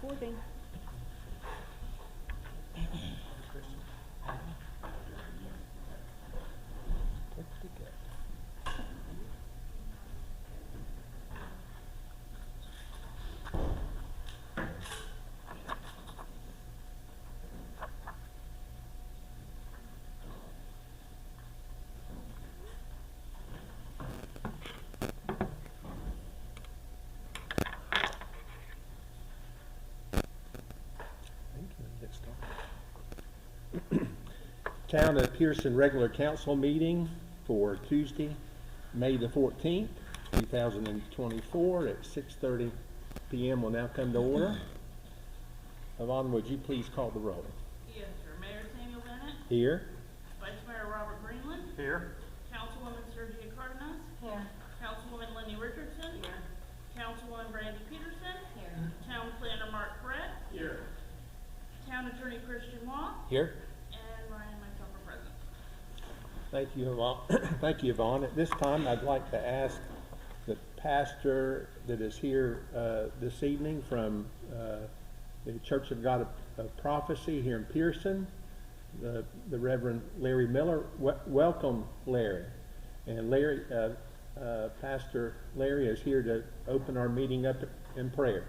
Recording. Town of Pierson regular council meeting for Tuesday, May the 14th, 2024 at 6:30 p.m. will now come to order. Yvonne, would you please call the roll? Yes, sir. Mayor Samuel Bennett. Here. Vice Mayor Robert Greenland. Here. Councilwoman Sergia Cardenas. Here. Councilwoman Lenny Richardson. Here. Councilwoman Brandy Peterson. Here. Town Planner Mark Brett. Here. Town Attorney Christian Waugh. Here. And Ryan and myself are present. Thank you, Yvonne. Thank you, Yvonne. At this time, I'd like to ask the pastor that is here this evening from the Church of God of Prophecy here in Pierson, the Reverend Larry Miller. Welcome, Larry. And Larry, Pastor Larry is here to open our meeting up in prayer.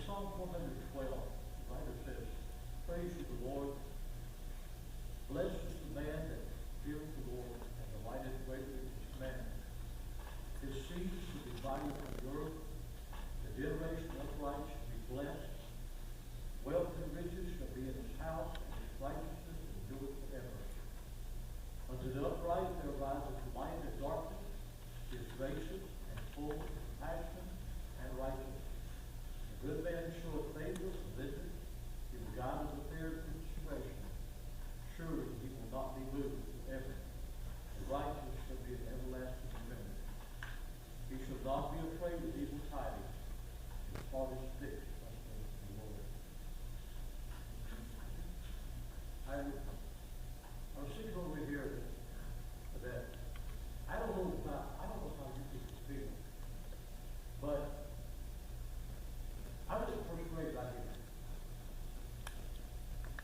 Psalm 112, the writer says, "Praise you, the Lord. Blessed is the man that feareth the Lord and delighteth greatly in his commandments. His seed shall be mighty on the earth. The generation of upright shall be blessed. Wealth and riches shall be in his house, and his righteousness endureth forever. Unto the upright there arises light and darkness. His gracious and full of compassion and righteousness. The good man showeth favor and liveth. He regardeth the affairs of his generation. Surely he will not be moved forever. The righteous shall be an everlasting memory. He shall not be afraid of evil tidings. His heart is fixed on the Lord." I was thinking over here that I don't know how you people feel, but I was in first grade right here.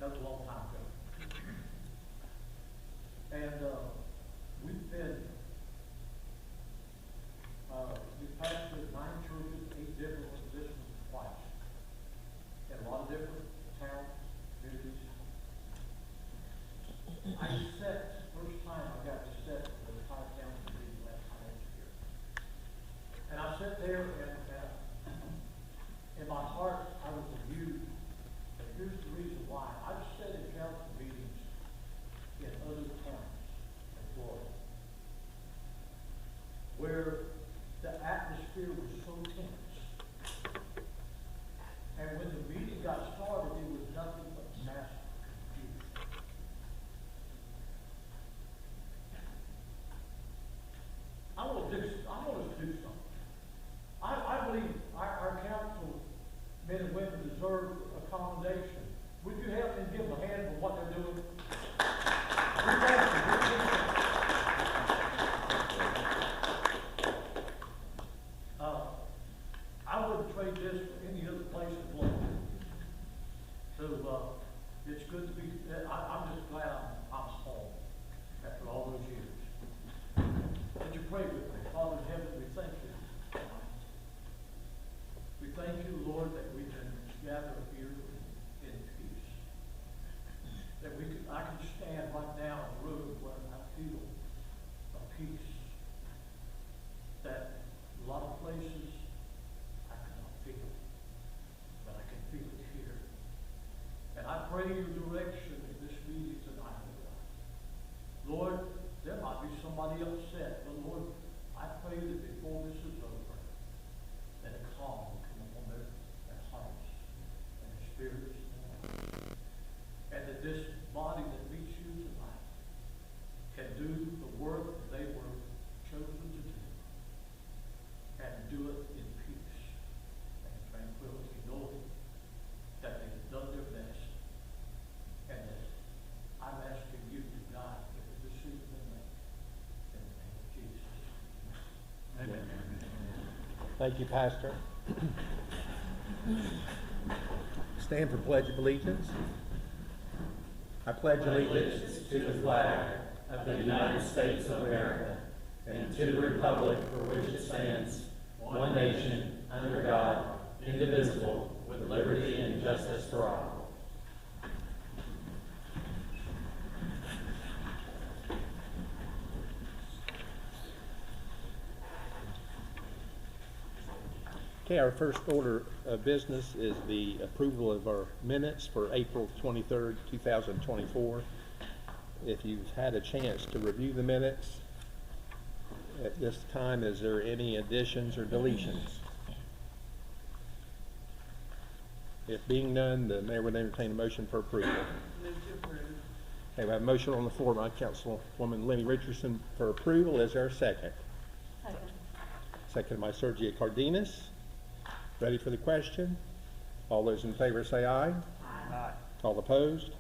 That was a long time ago. And we've pastored 9 churches, 8 different positions twice. In a lot of different towns, communities. I sat, first time I got to sit in the entire county meeting last financial year. And I sat there and in my heart, I was amused. And here's the reason why. I've sat in council meetings in other towns in Florida where the atmosphere was so tense. And when the meeting got started, it was nothing but mass confusion. Thank you, Pastor. Stand for Pledge of Allegiance. I pledge allegiance to the flag of the United States of America and to the republic for which it stands, one nation, under God, indivisible, with liberty and justice for all. Okay, our first order of business is the approval of our minutes for April 23rd, 2024. If you've had a chance to review the minutes, at this time, is there any additions or deletions? If being none, the mayor would entertain a motion for approval. Move to approve. Okay, we have a motion on the floor by Councilwoman Lenny Richardson for approval. Is there a second? Second. Second by Sergio Cardenas. Ready for the question? All those in favor say aye. Aye. All opposed?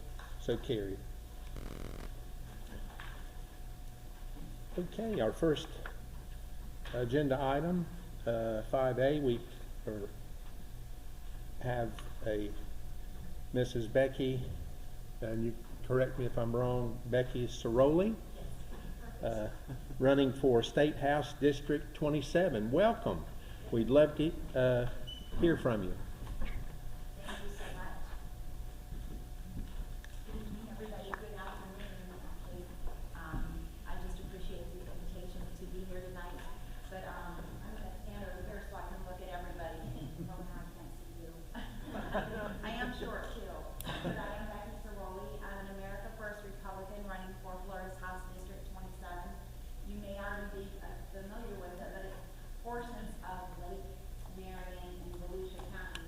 So carried. Okay, our first agenda item, 5A, we have a Mrs. Becky, and you correct me if I'm wrong, Becky Ciroli, running for State House District 27. Welcome. We'd love to hear from you. Thank you so much. Good evening, everybody. Good afternoon, actually. I just appreciate the invitation to be here tonight. But I'm going to stand over here so I can look at everybody. Oh, now I can't see you. I am short, too. But I am Becky Ciroli. I'm an America First Republican running for Florida's House District 27. You may already be familiar with it, but it's portions of Lake Marion and Volusia County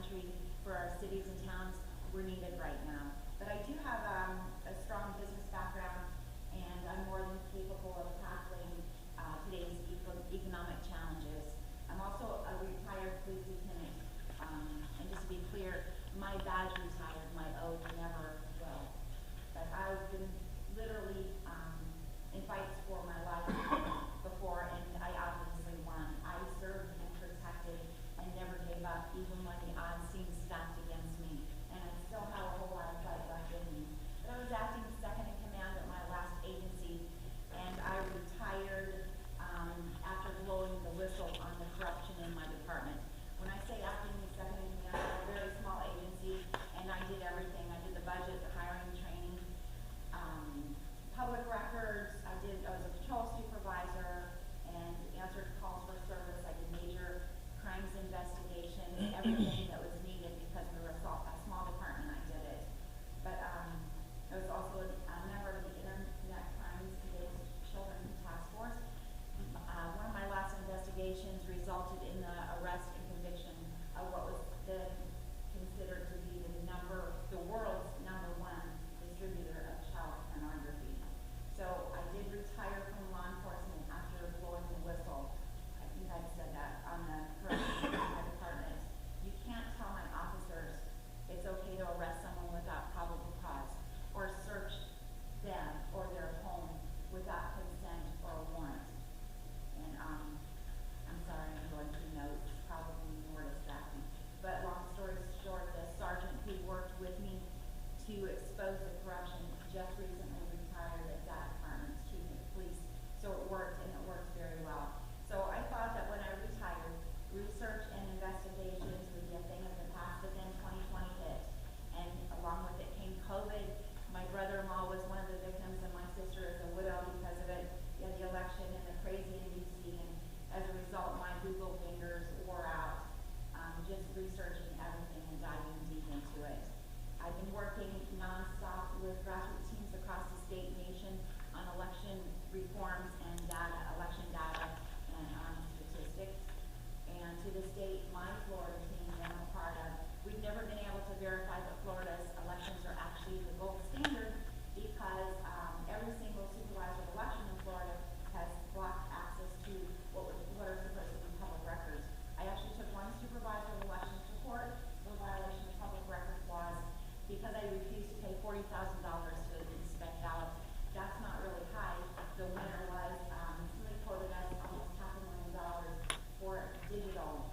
country, for our cities and towns, were needed right now. But I do have a strong business background, and I'm more than capable of tackling today's economic challenges. I'm also a retired police lieutenant, and just to be clear, my badge retired, my oath never will. But I've been literally in fights for my life before, and I obviously won. I served and protected and never gave up, even when the odds seemed stacked against me. And I still have a whole lot of fight left in me. But I was acting second in command at my last agency, and I retired after blowing the whistle on the corruption in my department. When I say acting second in command, I'm a very small agency, and I did everything. I did the budget, the hiring, training, public records. I was a patrol supervisor and answered calls for service. I did major crimes investigations, everything that was needed because we were a small department. I did it. But I was also a member of the Internet Crimes Against Children Task Force. One of my last investigations resulted in the arrest and conviction of what was then considered to be the world's number one distributor of child pornography. So I did retire from law enforcement after blowing the whistle. I think I've said that on the correction in my department. You can't tell my officers it's okay to arrest someone without probable cause, or search them or their home without consent or a warrant. And I'm sorry, I'm going through notes, probably more distracting. But long story short, the sergeant who worked with me to expose the corruption just recently retired as that department's chief of police. So it worked, and it worked very well. So I thought that when I retired, research and investigations would be a thing of the past, but then 2020 hit. And along with it came COVID. My brother-in-law was one of the victims, and my sister is a widow because of it. You had the election and the crazy in DC, and as a result, my Google fingers wore out, just researching everything and diving deep into it. I've been working nonstop with grassroots teams across the state and nation on election reforms and election data and statistics. And to this date, my Florida team that I'm a part of, we've never been able to verify that Florida's elections are actually the gold standard, because every single supervisor of election in Florida has blocked access to what are supposed to be public records. I actually took one supervisor of elections to court for violation of public records laws because I refused to pay $40,000 to inspect ballots. That's not really high. The winner was, somebody quoted us almost $500,000 for digital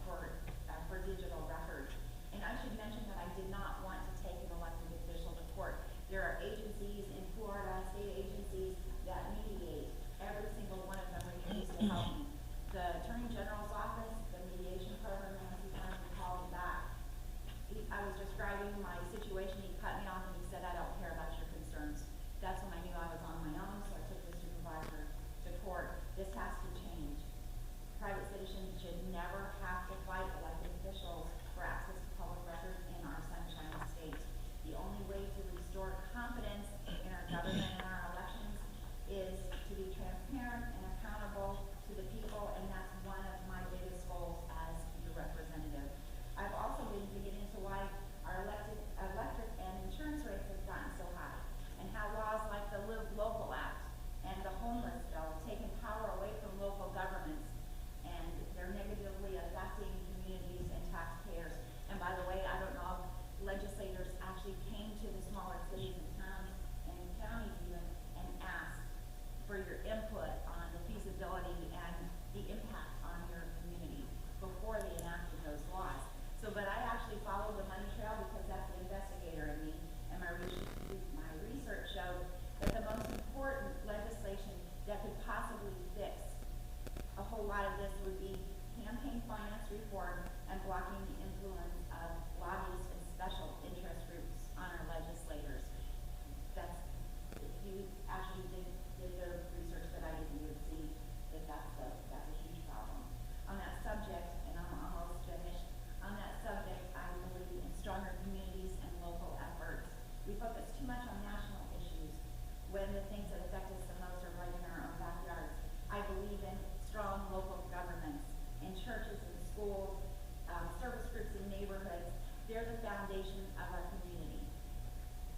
they're the foundation of our community.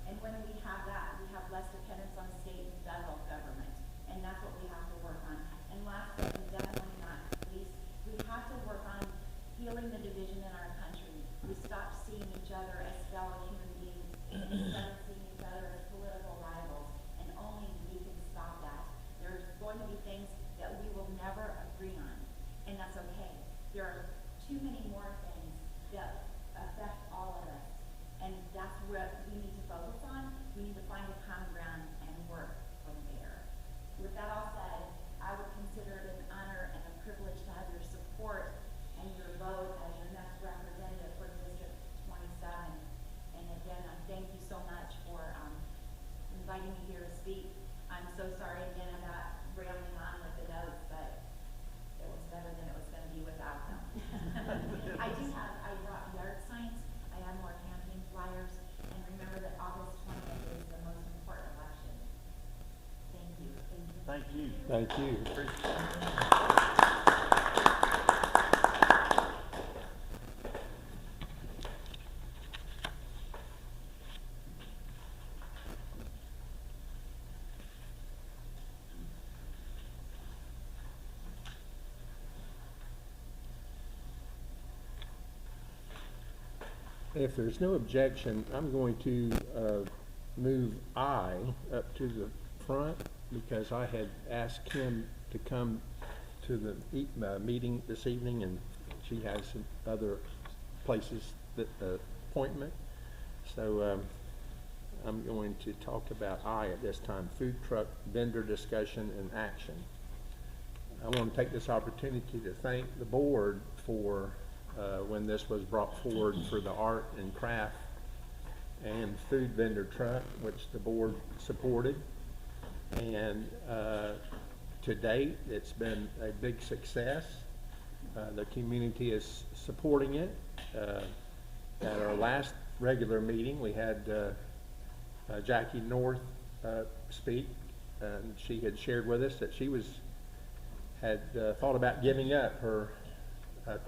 And when we have that, we have less dependence on state and federal government, and that's what we have to work on. And last but definitely not least, we have to work on healing the division in our country. We stop seeing each other as fellow human beings and instead of seeing each other as political rivals, and only we can stop that. There's going to be things that we will never agree on, and that's okay. There are too many more things that affect all of us, and that's what we need to focus on. We need to find a common ground and work from there. With that all said, I would consider it an honor and a privilege to have your support and your vote as your next representative for District 27. And again, I thank you so much for inviting me here to speak. I'm so sorry again about rambling on with the notes, but it was better than it was going to be without them. I brought yard signs, I have more campaign flyers, and remember that August 20th is the most important election. Thank you. Thank you. Thank you. If there's no objection, I'm going to move I up to the front because I had asked Kim to come to the meeting this evening, and she has some other places that appointment. So I'm going to talk about I at this time, food truck vendor discussion and action. I want to take this opportunity to thank the board for when this was brought forward for the art and craft and food vendor truck, which the board supported. And to date, it's been a big success. The community is supporting it. At our last regular meeting, we had Jackie North speak, and she had shared with us that she had thought about giving up her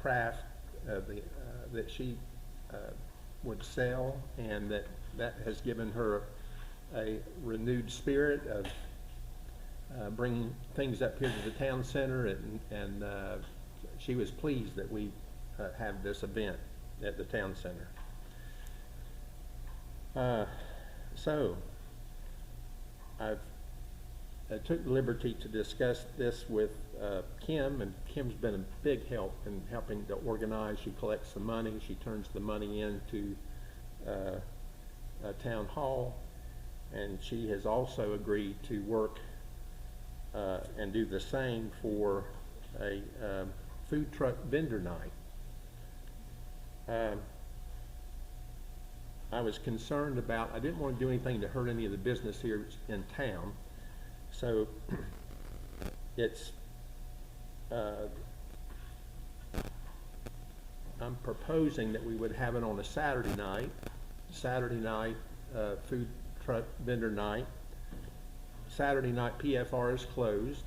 craft that she would sell, and that has given her a renewed spirit of bringing things up here to the town center, and she was pleased that we have this event at the town center. So I took the liberty to discuss this with Kim, and Kim's been a big help in helping to organize. She collects the money, she turns the money into town hall, and she has also agreed to work and do the same for a food truck vendor night. I was concerned about, I didn't want to do anything to hurt any of the business here in town. So it's, I'm proposing that we would have it on a Saturday night, food truck vendor night. Saturday night PFR is closed.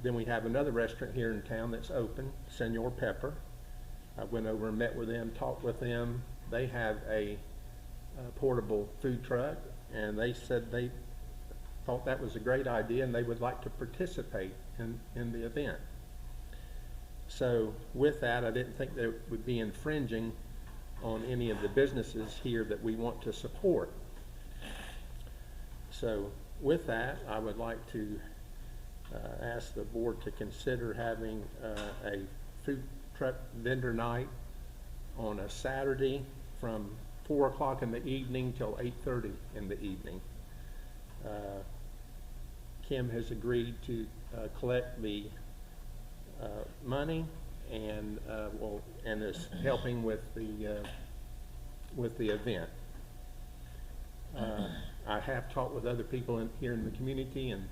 Then we have another restaurant here in town that's open, Senor Pepper. I went over and met with them, talked with them. They have a portable food truck, and they said they thought that was a great idea and they would like to participate in the event. So with that, I didn't think that it would be infringing on any of the businesses here that we want to support. So with that, I would like to ask the board to consider having a food truck vendor night on a Saturday from 4 o'clock in the evening till 8:30 in the evening. Kim has agreed to collect the money and and is helping with the event. I have talked with other people here in the community, and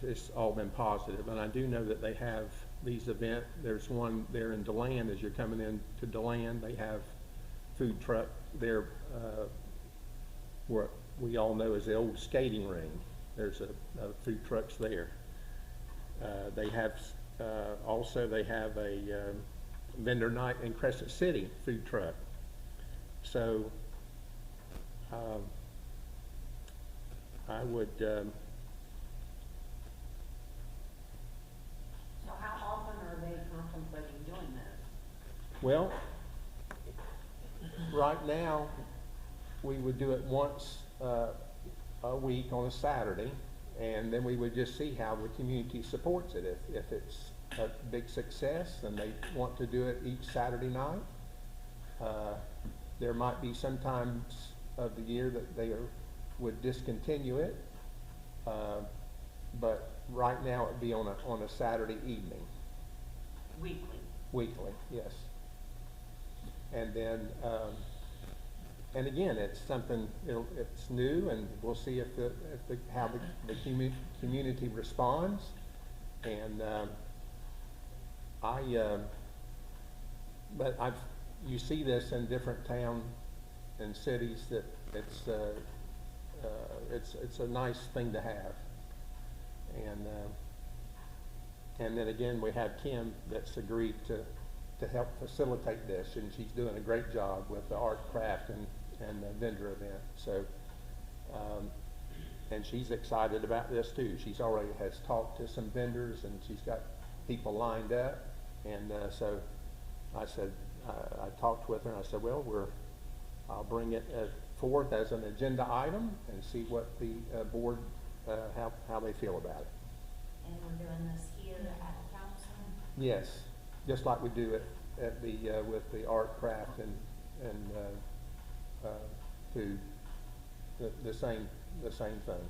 it's all been positive. And I do know that they have these events. There's one there in DeLand. As you're coming in to DeLand, they have food truck there, what we all know as the old skating ring. There's a food trucks there. They have also they have a vendor night in Crescent City food truck. So, I would, So how often are they contemplating doing this? well, right now, we would do it once, a week on a Saturday, and then we would just see how the community supports it. If it's a big success and they want to do it each Saturday night, there might be some times of the year that they would discontinue it, but right now it'd be on a Saturday evening, weekly, yes. And then, and again, it's something, it's new, and we'll see how the community responds. And but you see this in different towns and cities that it's a nice thing to have. And then again, we have Kim that's agreed to help facilitate this, and she's doing a great job with the art, craft, and the vendor event. So, and she's excited about this too. She's already has talked to some vendors, and she's got people lined up. And so I said, I talked with her, and I said, well, I'll bring it forth as an agenda item and see what the board, how they feel about it. And we're doing this here at the council? Yes, just like we do it at the with the art, craft, and food, the same thing.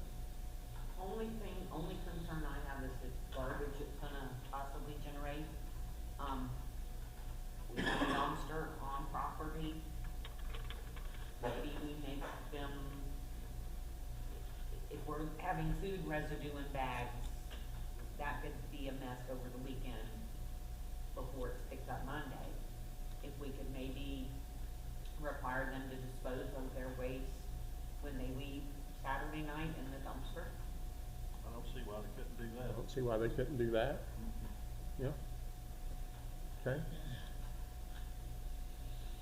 Only concern I have is the garbage it's gonna possibly generate. We have a dumpster on property. Maybe we make them, if we're having food residue in bags, that could be a mess over the weekend before it's picked up Monday. If we could maybe require them to dispose of their waste when they leave Saturday night in the dumpster. I don't see why they couldn't do that. I don't see why they couldn't do that. Yeah. Okay.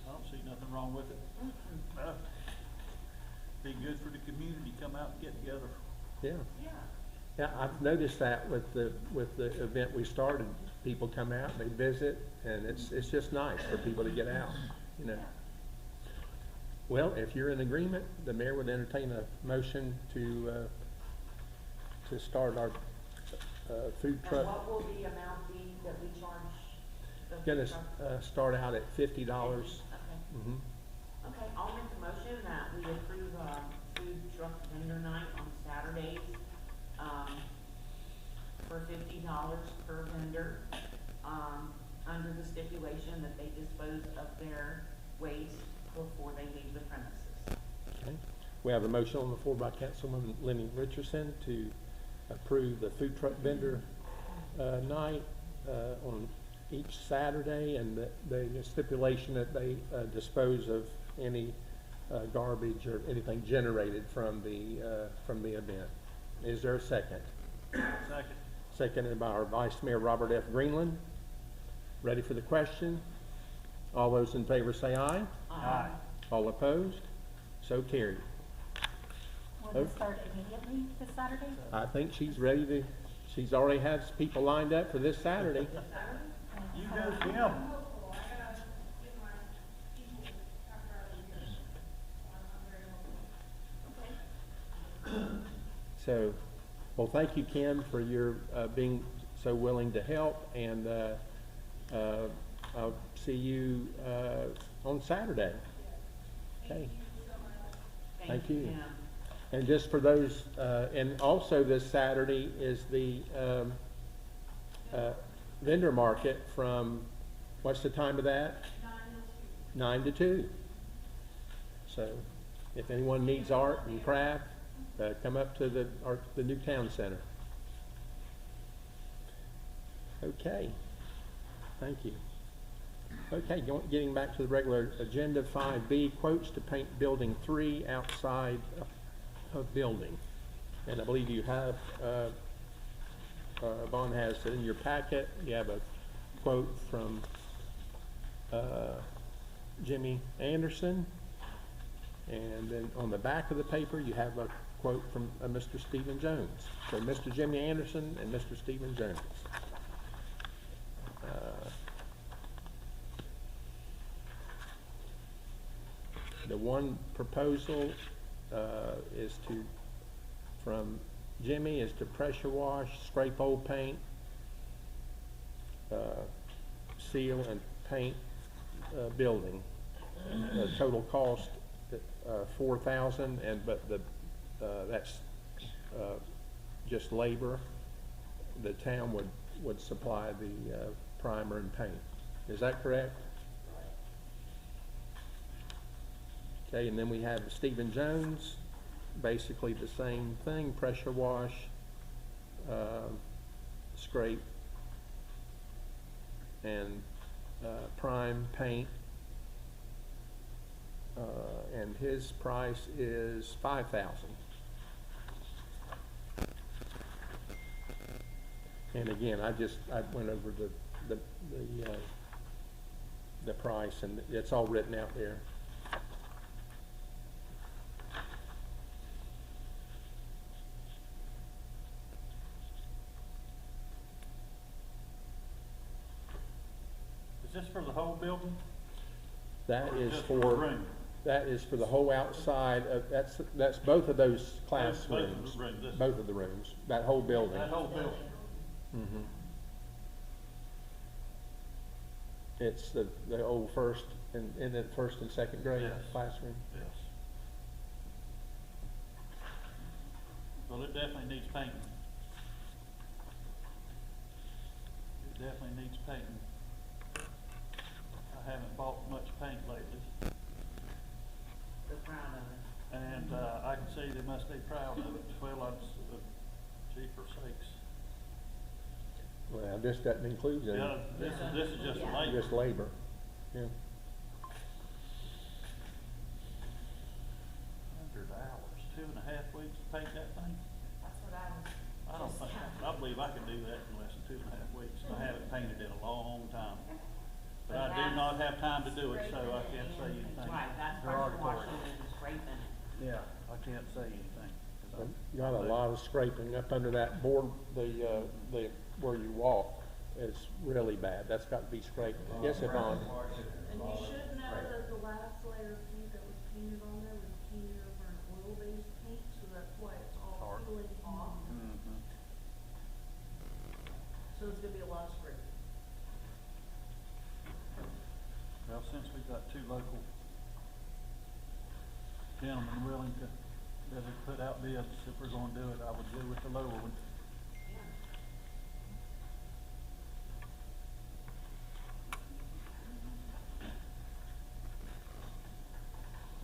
I don't see nothing wrong with it. Be good for the community, come out and get together. Yeah. Yeah. Yeah, I've noticed that with the event we started. People come out, they visit, and it's just nice for people to get out, you know. Well, if you're in agreement, the mayor would entertain a motion to start our food And truck. what will the amount be that we charge the Gonna food truck? start out at $50. Okay. Mm-hmm. Okay, I'll make a motion that we approve food truck vendor night on Saturdays, for $50 per vendor, under the stipulation that they dispose of their waste before they leave the premises. Okay. We have a motion on the floor by Councilwoman Lenny Richardson to approve the food truck vendor night on each Saturday, and the stipulation that they dispose of any garbage or anything generated from the event. Is there a second? Second. Seconded by our Vice Mayor Robert F. Greenland. Ready for the question? All those in favor say aye. Aye. All opposed? So carried. Will this start immediately this Saturday? I think she's ready to, she's already has people lined up for this Saturday. You go, Kim. So, well, thank you, Kim, for your being so willing to help, and I'll see you on Saturday. Okay. Thank you. Kim. And just for those, and also this Saturday is the vendor market from, what's the time of that? 9 to 2. So if anyone needs art and craft, come up to the new town center. Okay, thank you. Okay, getting back to the regular agenda, 5B, quotes to paint building 3 outside of building. And I believe you have, Vaughn has it in your packet. You have a quote from Jimmy Anderson. And then on the back of the paper, you have a quote from Mr. Stephen Jones. So Mr. Jimmy Anderson and Mr. Stephen Jones. The one proposal is to, from Jimmy, is to pressure wash, scrape old paint, seal and paint building. The total cost $4,000, but that's just labor. The town would supply the primer and paint. Is that correct? Okay, and then we have Stephen Jones, basically the same thing, pressure wash, scrape, and prime paint. And his price is $5,000. And again, I went over the price, and it's all written out there. Is this for the whole building? That Or is just the for, room? that is for the whole outside of, that's both of those Both of the classrooms. rooms, this- Both of the rooms, that whole building. That whole building? Mhm. It's the old first and the first and second grade Yes. classroom. Yes. Well, it definitely needs painting. It definitely needs painting. I haven't bought much paint lately, The front of it. and, I can see they must be proud of it. Well, jeepers sakes. Well, this doesn't include Yeah, them, this is just Yeah. labor. just labor, yeah. $100, 2.5 weeks to paint that thing? That's what I was. I don't think, I believe I can do that in less than 2.5 weeks. I haven't painted in a long time. But I do not have time to do it, so I can't say anything. Right, that's pressure washing and scraping it. Yeah, I can't say anything. 'Cause I- Got a lot of scraping up under that board, the where you walk is really bad. That's got to be scraped. Yes, Yvonne? And you should know that the last layer of paint that was painted on there was painted over an oil-based paint, so that's why it's all Hard. peeling off. Mhm. So it's gonna be a lot of scraping. Well, since we've got two local gentlemen willing to, that have put out bids, if we're gonna do it, I would go with the lower one.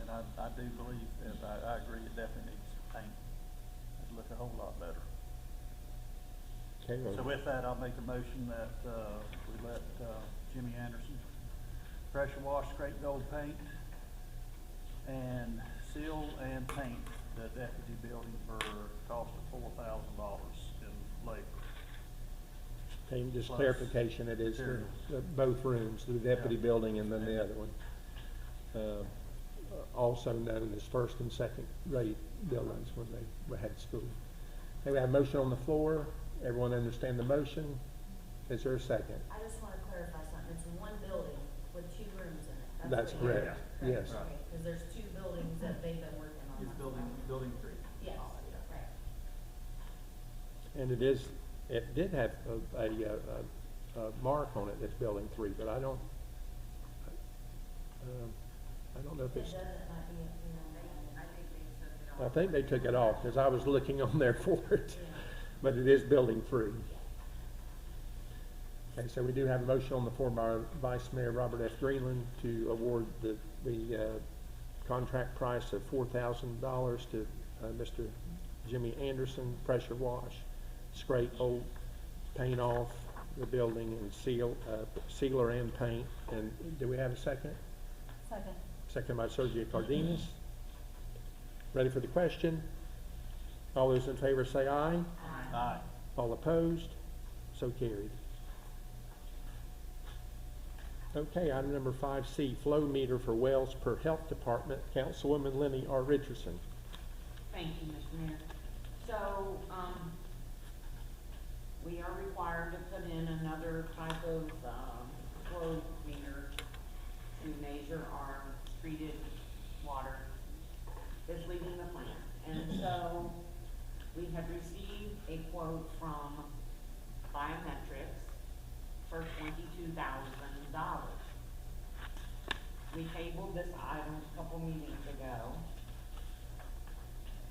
And I do believe, I agree, it definitely needs paint. It'd look a whole lot better. Okay, well, So with that, I'll make a motion that, we let, Jimmy Anderson pressure wash, scrape gold paint, and seal and paint the deputy building for a cost of $4,000 in labor. okay, just plus clarification, it is for both rooms, the deputy Yeah. building and then the other one. Also known as first and second grade buildings when they had school. Okay, we have a motion on the floor. Everyone understand the motion? Is there a second? I just wanna clarify something, it's one building with two rooms in it. That's what you- correct, yes. Okay, cause there's two buildings that they've been working on. building 3. Yes, right. And it did have a mark on it that's building 3, but I don't know if It it's, doesn't, it might be, I think they took it off. I think they took it off, because I was looking on there for it, yeah. but it is building 3. Okay, so we do have a motion on the floor by Vice Mayor Robert F. Greenland to award the contract price of $4,000 to Mr. Jimmy Anderson, pressure wash, scrape old, paint off the building, and sealer and paint. And do we have a second? Second. Second by Sergio Cardenas. Ready for the question? All those in favor say aye. Aye. All opposed? So carried. Okay, item number 5C, flow meter for wells per health department. Councilwoman Lenny R. Richardson. Thank you, Mr. Mayor. So, we are required to put in another type of, flow meter to measure our treated water that's leaving the plant. And so, we have received a quote from Biometrics for $22,000. We tabled this item a couple meetings ago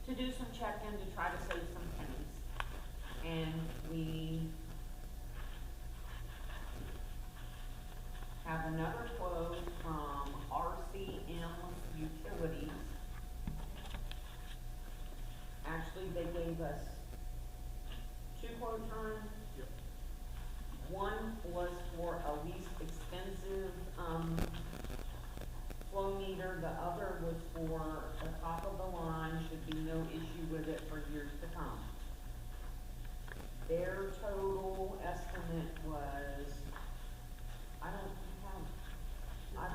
to do some check-in to try to save some pennies. And we have another quote from RCM Utilities. Actually, they gave us two quotes, Ron. Yep. One was for a least expensive, flow meter, the other was for the top of the line, should be no issue with it for years to come. Their total estimate was, I don't have,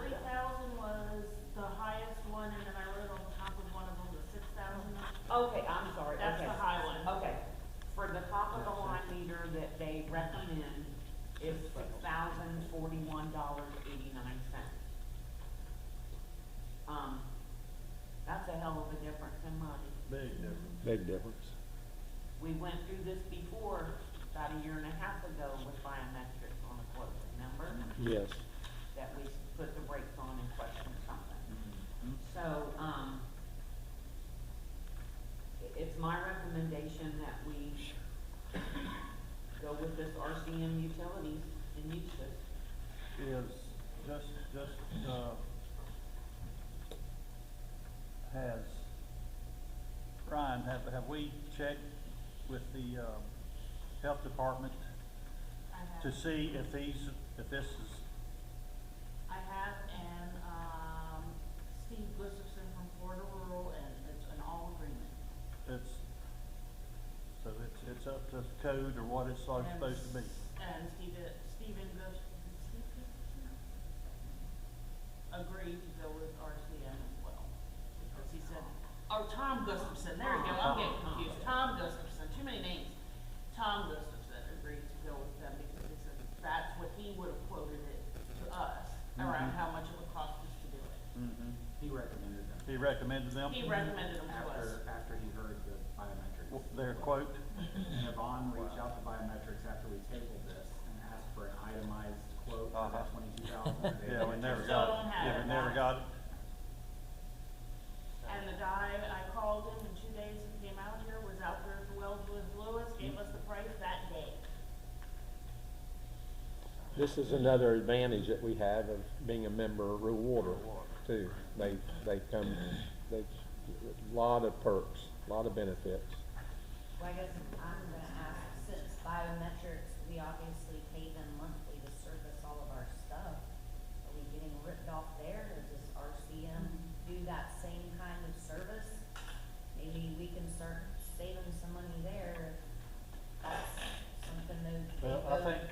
The 3,000 was the highest one, and then I wrote on top of one of them the 6,000. okay, I'm sorry, That's okay. the high one. Okay, for the top of the line meter that they recommend is $6,041.89. That's a hell of a difference in money. Big difference. Big difference. We went through this before, about a year and a half ago with Biometrics on a quote, remember? Yes. That we put the brakes on and questioned something. So, it's my recommendation that we go with this RCM Utilities and use this. Is has, Ryan, have we checked with the, health department I have. to see if this is, I have, and, Steve Gustafson from Florida Rural, and it's an all agreement. it's up to code or what it's supposed to be? And Stephen Gustafson agreed to go with RCM as well, because he said, oh, Tom Gustafson, there you go, I'm getting confused, Tom Gustafson, too many names. Tom Gustafson agreed to go with them because he said that's what he would have quoted it to us, around how much it would cost us to do it. Mm-hmm. He recommended them. He recommended them? He recommended them to us. After he heard the biometrics. Their quote? And Yvonne reached out to biometrics after we tabled this and asked for an itemized quote for that $22,000. Yeah, we never Still got don't it. have Yeah, it. we never got it. And the guy, I called him in 2 days, he came out here, was out there at the wells with Lewis, gave us the price that day. This is another advantage that we have of being a member of Rural Water too. They come, a lot of perks, a lot of benefits. Well, I guess I'm gonna ask, since Biometrics, we obviously pay them monthly to service all of our stuff, are we getting ripped off there? Does RCM do that same kind of service? Maybe we can start saving some money there. That's something that. Well,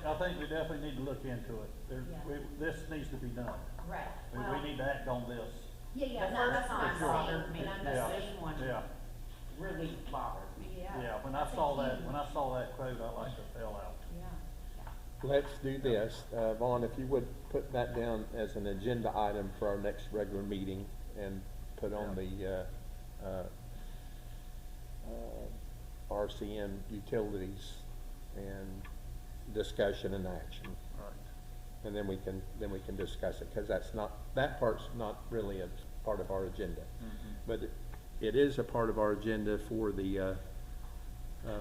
I think we definitely need to look into it. Yeah. This needs to be done. Right, We well, need to act on this. yeah, The no, first that's what one I'm bothered me, saying, and I'm but just this saying, one Yeah, really bothered me. yeah, when I that's a saw that, huge- when I saw that quote, I like to fell out. Yeah. Let's do this. Vaughn, if you would put that down as an agenda item for our next regular meeting and put on the, RCM utilities and discussion and action. Right. And then we can discuss it, because that part's not really a part of our agenda. But it is a part of our agenda for the,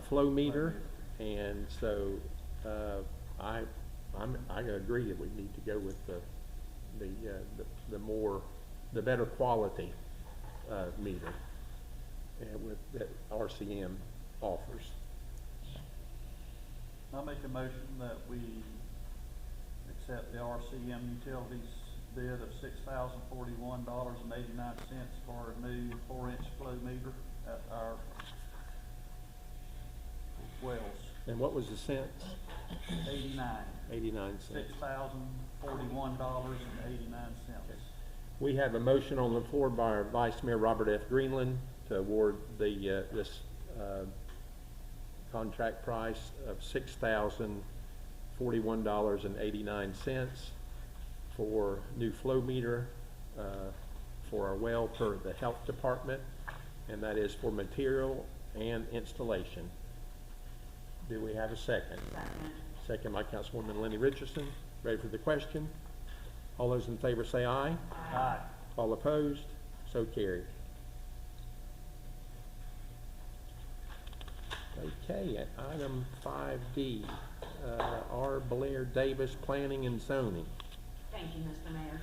flow meter, and so, I agree that we need to go with the better quality, meter, with, that RCM offers. I'll make a motion that we accept the RCM Utilities bid of $6,041.89 for a new 4-inch flow meter at our wells. And what was the cents? 89, 89 cents. $6,041.89. We have a motion on the floor by our Vice Mayor Robert F. Greenland to award this contract price of $6,041.89 for new flow meter for our well per the health department, and that is for material and installation. Do we have a second? Second. Second by Councilwoman Lenny Richardson. Ready for the question? All those in favor say aye. Aye. All opposed? So carried. Okay, at item 5D, R. Blair Davis, Planning and Zoning. Thank you, Mr. Mayor.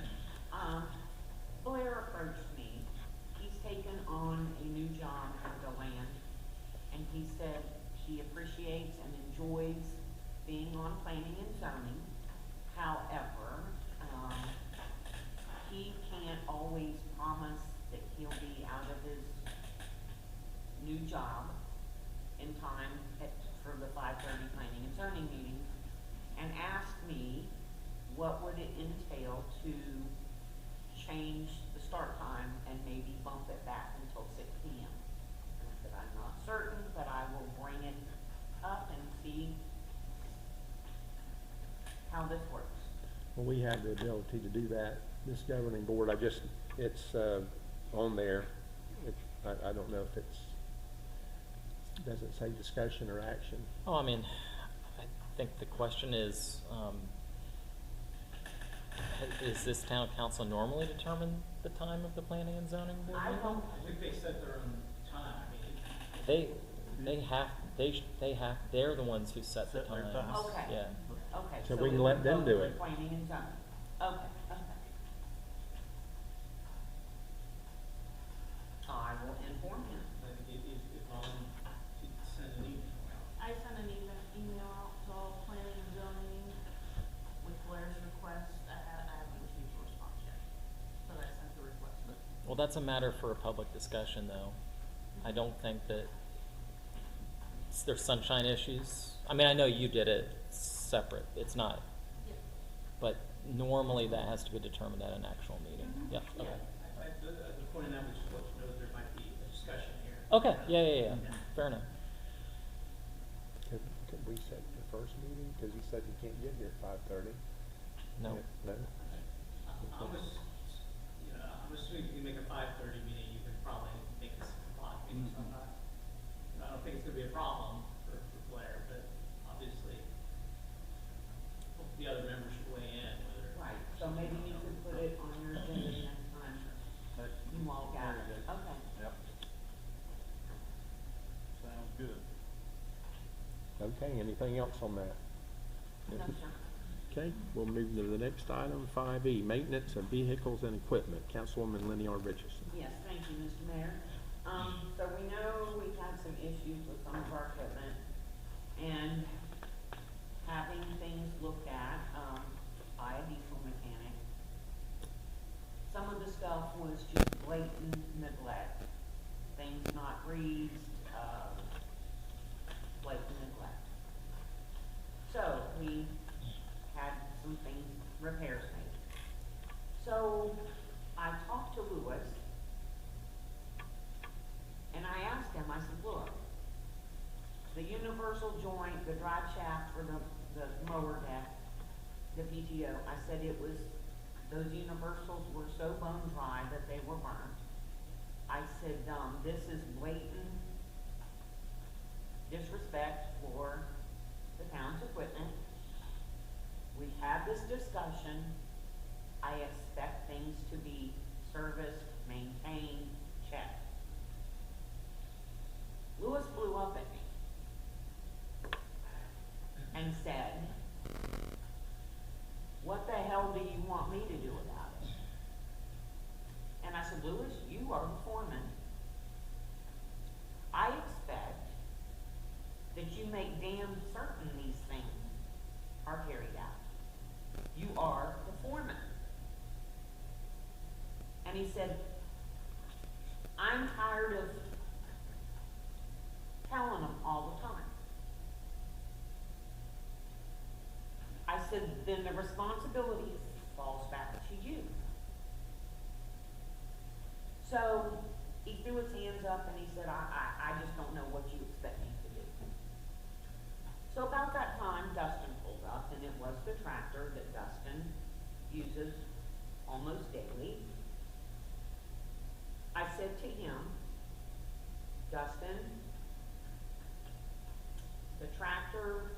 Blair approached me. He's taken on a new job at the land, and he said he appreciates and enjoys being on planning and zoning. However, he can't always promise that he'll be out of his new job in time for the 5:30 planning and zoning meetings, and asked me what would it entail to change the start time and maybe bump it back until 6 p.m. And I said, I'm not certain, but I will bring it up and see how this works. Well, we have the ability to do that. This governing board, it's on there. I don't know if doesn't say discussion or action. Oh, I mean, I think the question is this town council normally determine the time of the planning and zoning board I meeting? don't, I think they set their own time. I mean, They're the ones who set the Set their times. times. okay. Yeah. Okay. So we can it let would them go do to it. Planning and zoning. Okay. I will inform him. I think if should send an email out. I sent an email out to all planning and zoning with Blair's request. I haven't received a response yet, but I sent the request. Well, that's a matter for a public discussion, though. I don't think that there's sunshine issues. I mean, I know you did it separate. It's not, Yeah. but normally that has to be determined at an actual meeting. Mhm. Yeah. Okay. The point of that was just to let you know that there might be a discussion here. Okay. Yeah. Fair enough. Could we set the first meeting? Because he said he can't get here at 5:30. No. No? I'm assuming if you make a 5:30 meeting, you could probably make a 6 o'clock meeting sometime. I don't think it's gonna be a problem for Blair, but obviously, the other members should weigh in whether. Right, so maybe you could put it on your agenda next time. You all got it. Okay. Yep. Sounds good. Okay, anything else on that? No, sir. Okay, we'll move to the next item, 5E, maintenance of vehicles and equipment. Councilwoman Lenny R. Richardson. Yes, thank you, Mr. Mayor. So we know we've had some issues with some of our equipment, and having things looked at, by a diesel mechanic. Some of the stuff was just blatant neglect, things not greased, blatant neglect. So we had some things, repairs made. So I talked to Lewis, and I asked him, I said, look, the universal joint, the drive shaft for the mower deck, the PTO, I said those universals were so bone dry that they were burnt. I said, this is blatant disrespect for the town's equipment. We've had this discussion. I expect things to be serviced, maintained, checked. Lewis blew up at me and said, what the hell do you want me to do about it? And I said, Lewis, you are the foreman. I expect that you make damn certain these things are carried out. You are the foreman. And he said, I'm tired of telling them all the time. said, then the responsibility falls back to you. So he threw his hands up and he said, I just don't know what you expect me to do. So about that time, Dustin pulled up, and it was the tractor that Dustin uses almost daily. I said to him, Dustin, the tractor,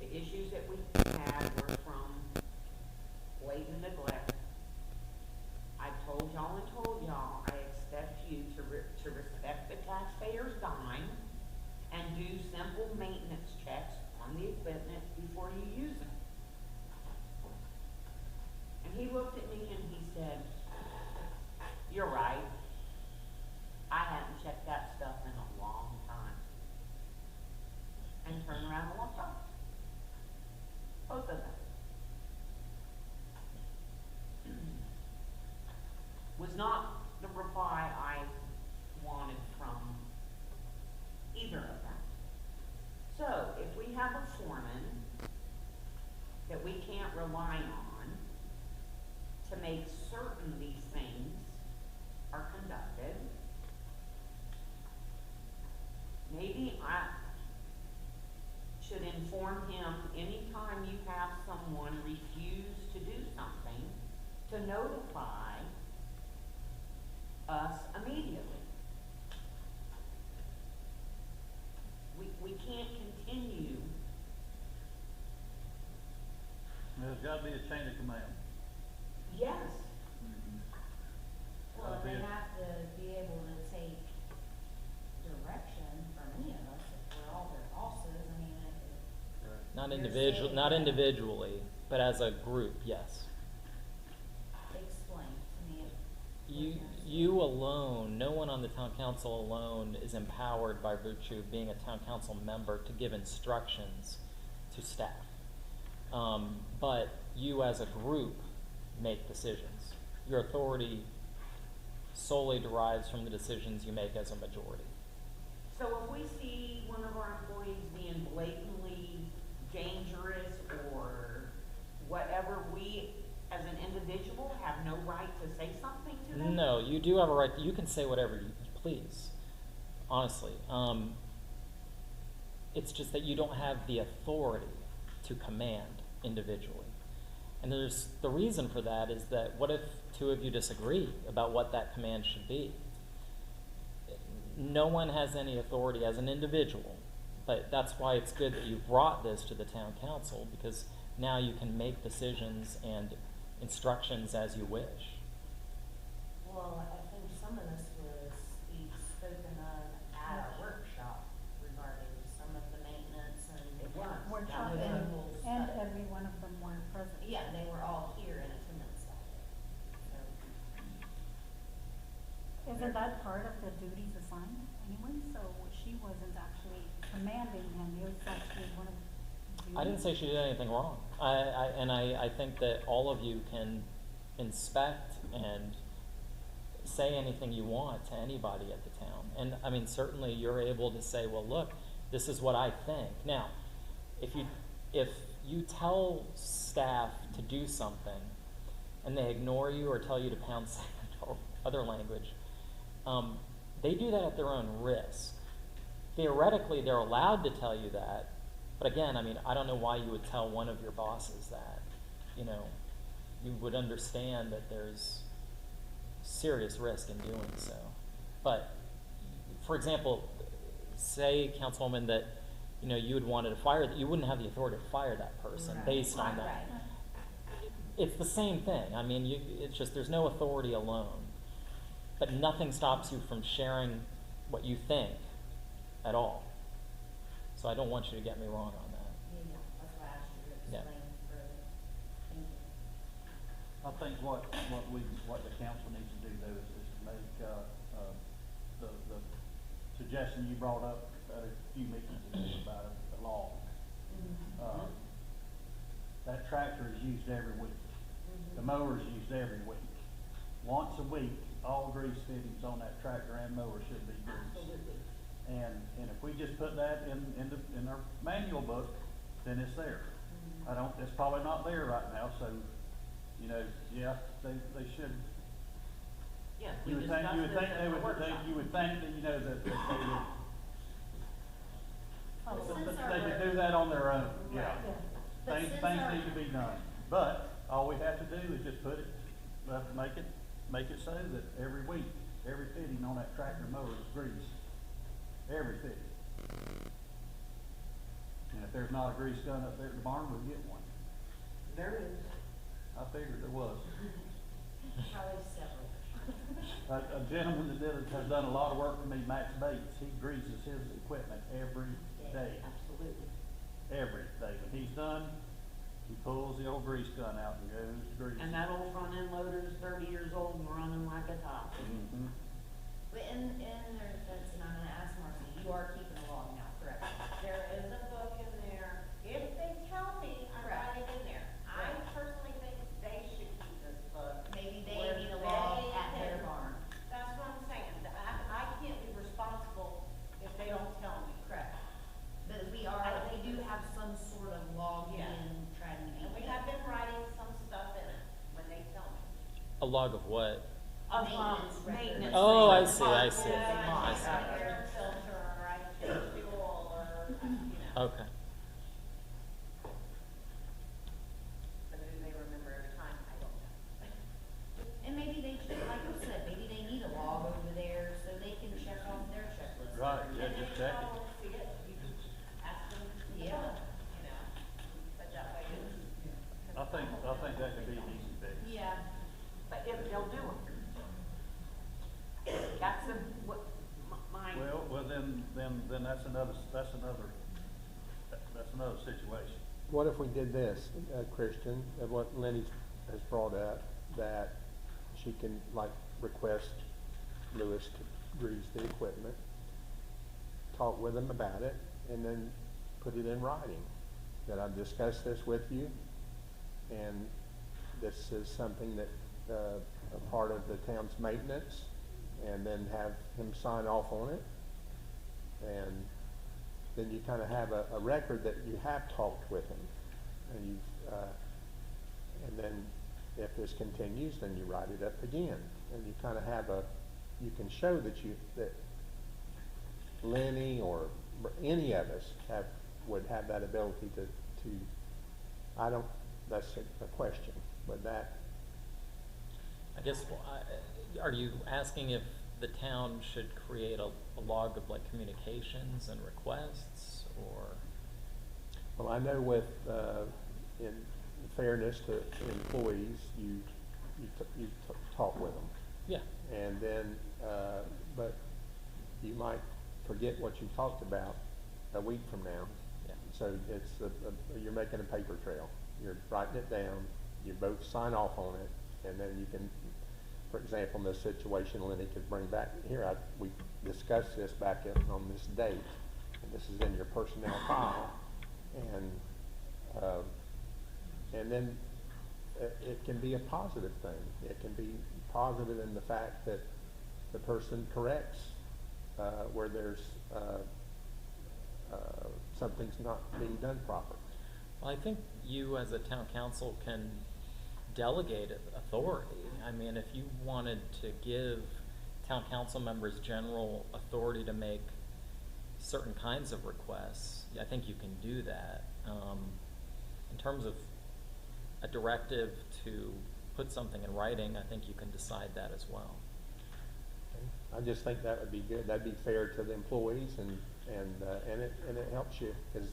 the issues that we had were from blatant neglect. I told y'all I expect you to respect the taxpayer's dime and do simple maintenance checks on the equipment before you use it. And he looked at me and he said, you're right. I haven't checked that stuff in a long time. And turned around and walked off. Both of them. Was not the reply I wanted from either of them. So, if we have a foreman that we can't rely on to make certain these things are conducted, maybe I should inform him anytime you have someone refuse to do something to notify us immediately. We can't continue. There's gotta be a chain of command. Yes. Well, they have to be able to take direction from any of us if we're all their bosses. I mean, Not You're individual, saying not that- individually, but as a group, yes. explain to me. You alone, no one on the town council alone is empowered by virtue of being a town council member to give instructions to staff. But you as a group make decisions. Your authority solely derives from the decisions you make as a majority. So if we see one of our employees being blatantly dangerous or whatever, we as an individual have no right to say something to them? No, you do have a right, you can say whatever you please, honestly. It's just that you don't have the authority to command individually. And the reason for that is that what if two of you disagree about what that command should be? No one has any authority as an individual, but that's why it's good that you brought this to the town council, because now you can make decisions and instructions as you wish. Well, I think some of this was spoken of at our workshop regarding some of the maintenance and. It was. Workshop That was and, a whole and stuff. every one of them were present. Yeah, they were all here in attendance that day. So, Isn't that part of the duties assigned anyway? So she wasn't actually commanding him, it was actually one of the duties. I didn't say she did anything wrong. I think that all of you can inspect and say anything you want to anybody at the town. And I mean, certainly you're able to say, well, look, this is what I think. Now, if you tell staff to do something and they ignore you or tell you to pound sand or other language, they do that at their own risk. Theoretically, they're allowed to tell you that, but again, I mean, I don't know why you would tell one of your bosses that. You know, you would understand that there's serious risk in doing so. But, for example, say, Councilwoman, that, you know, you would wanted to fire, you wouldn't have the authority to fire that person Right. based on that. Right. It's the same thing. I mean, it's just, there's no authority alone. But nothing stops you from sharing what you think at all. So I don't want you to get me wrong on that. yeah, that's why I asked you to Yeah. explain further. Thank you. I think what the council needs to do though is to make, the suggestion you brought up at a few meetings ago about the law. That tractor is used every week. The mower is used every week. Once a week, all grease fittings on that tractor and mower should be greased. Absolutely. And if we just put that in our manual book, then it's there. I don't, it's probably not there right now, so, you know, yeah, they should. Yes, You would think, you would think they would, you would think that, you know, that they would, they could do that on their own, yeah. But Things since our- need to be done, but all we have to do is just put it, make it so that every week, every fitting on that tractor mower is greased. Every fitting. And if there's not a grease gun up there at the barn, we'll get one. There is. I figured there was. Probably several. A gentleman that has done a lot of work for me, Max Bates, he greases his equipment every day. Absolutely. Every day. When he's done, he pulls the old grease gun out and goes to grease. And that old front end loader is 30 years old and running like a top. Mhm. But in their defense, and I'm gonna ask Marcy, you are keeping a log now, correct? There is a book in there. If they tell me, I'm Correct. writing in there. I Right. personally think they should keep this book. Maybe they where need a log they at their can- barn. That's what I'm saying. I can't be responsible if they don't tell me. Correct. But we do have some sort of log Yeah. in trying to be. And we have been writing some stuff in it when they tell me. A log of what? Of Maintenance record. maintenance. Oh, I records. see, I see. Yeah, I I see. change the air filter, or I change the oil, or, you know. Okay. But do they remember every time? I don't know. And maybe they should, like you said, maybe they need a log over there so they can check off their checklist. Right, yeah, And just they check it. probably see it, you just ask them in the Yeah. book, you know, but that way it's. I think that could be an easy fix. Yeah. But if they'll do it. That's the, what, my. Well, then that's another situation. What if we did this, Christian, what Lenny has brought up, that she can like request Lewis to grease the equipment, talk with him about it, and then put it in writing, that I've discussed this with you, and this is something that, a part of the town's maintenance, and then have him sign off on it. And then you kind of have a record that you have talked with him, and you've, and then if this continues, then you write it up again, and you kind of have you can show that Lenny or any of us would have that ability to, that's a question, but that, I guess, are you asking if the town should create a log of like communications and requests, or? well, I know with, in fairness to employees, you talk with them. Yeah. And then, but you might forget what you talked about a week from now. Yeah. So it's, you're making a paper trail. You're writing it down, you both sign off on it, and then you can, for example, in this situation, Lenny could bring back, here, we discussed this back on this date, and this is in your personnel file, and then it can be a positive thing. It can be positive in the fact that the person corrects where there's something's not being done properly. Well, I think you as a town council can delegate authority. I mean, if you wanted to give town council members general authority to make certain kinds of requests, I think you can do that. In terms of a directive to put something in writing, I think you can decide that as well. I just think that would be good. That'd be fair to the employees, and it helps you, because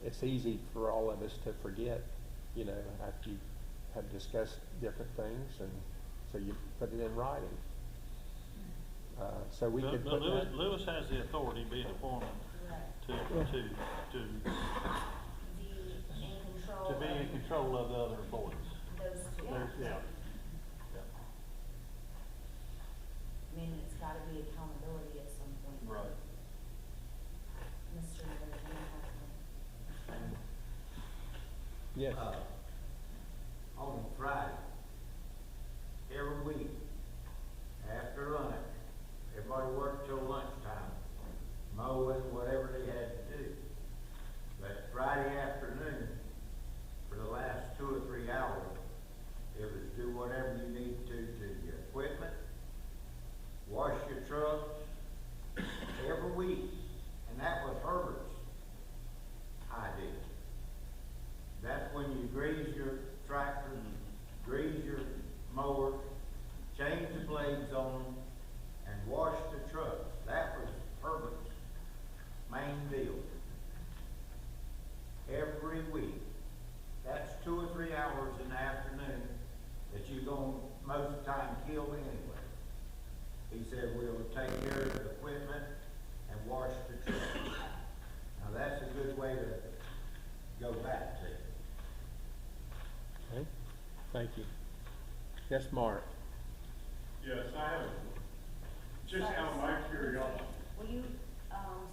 it's easy for all of us to forget, you know, after you have discussed different things, and so you put it in writing. So we could put that. Lewis has the authority, being the foreman, to be in control of the other employees. Those two. Yeah. I mean, it's gotta be accountability at some point. Right. Mr. Miller, do you have something? Yes. On Friday, every week, after lunch, everybody worked till lunchtime, mowing, whatever they had to do. But Friday afternoon, deal anyway. He said, we'll take care of the equipment and wash the truck. Now, that's a good way to go back to. Okay, thank you. Yes, Mark? Yes, I have, just out of my curiosity. Will you,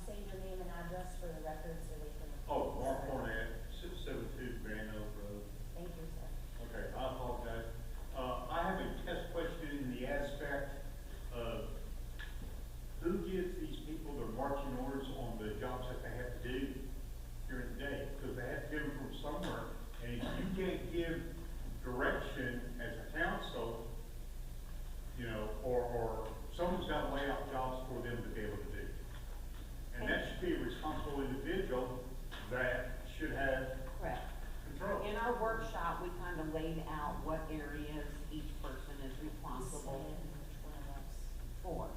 say your name and address for the record so they can? Oh, Mark Cornett, 672 Grand Oak Road. Thank you, sir. Okay, I apologize. I have a test question in the aspect of who gives these people their marching orders on the jobs that they have to do during the day? Because they have to get them from somewhere, and if you can't give direction as a council, you know, or someone's got to lay out jobs for them to be able to do. And that should be a responsible individual that should have Correct. control. In our workshop, we kind of laid out what areas each person is responsible Which one of us for.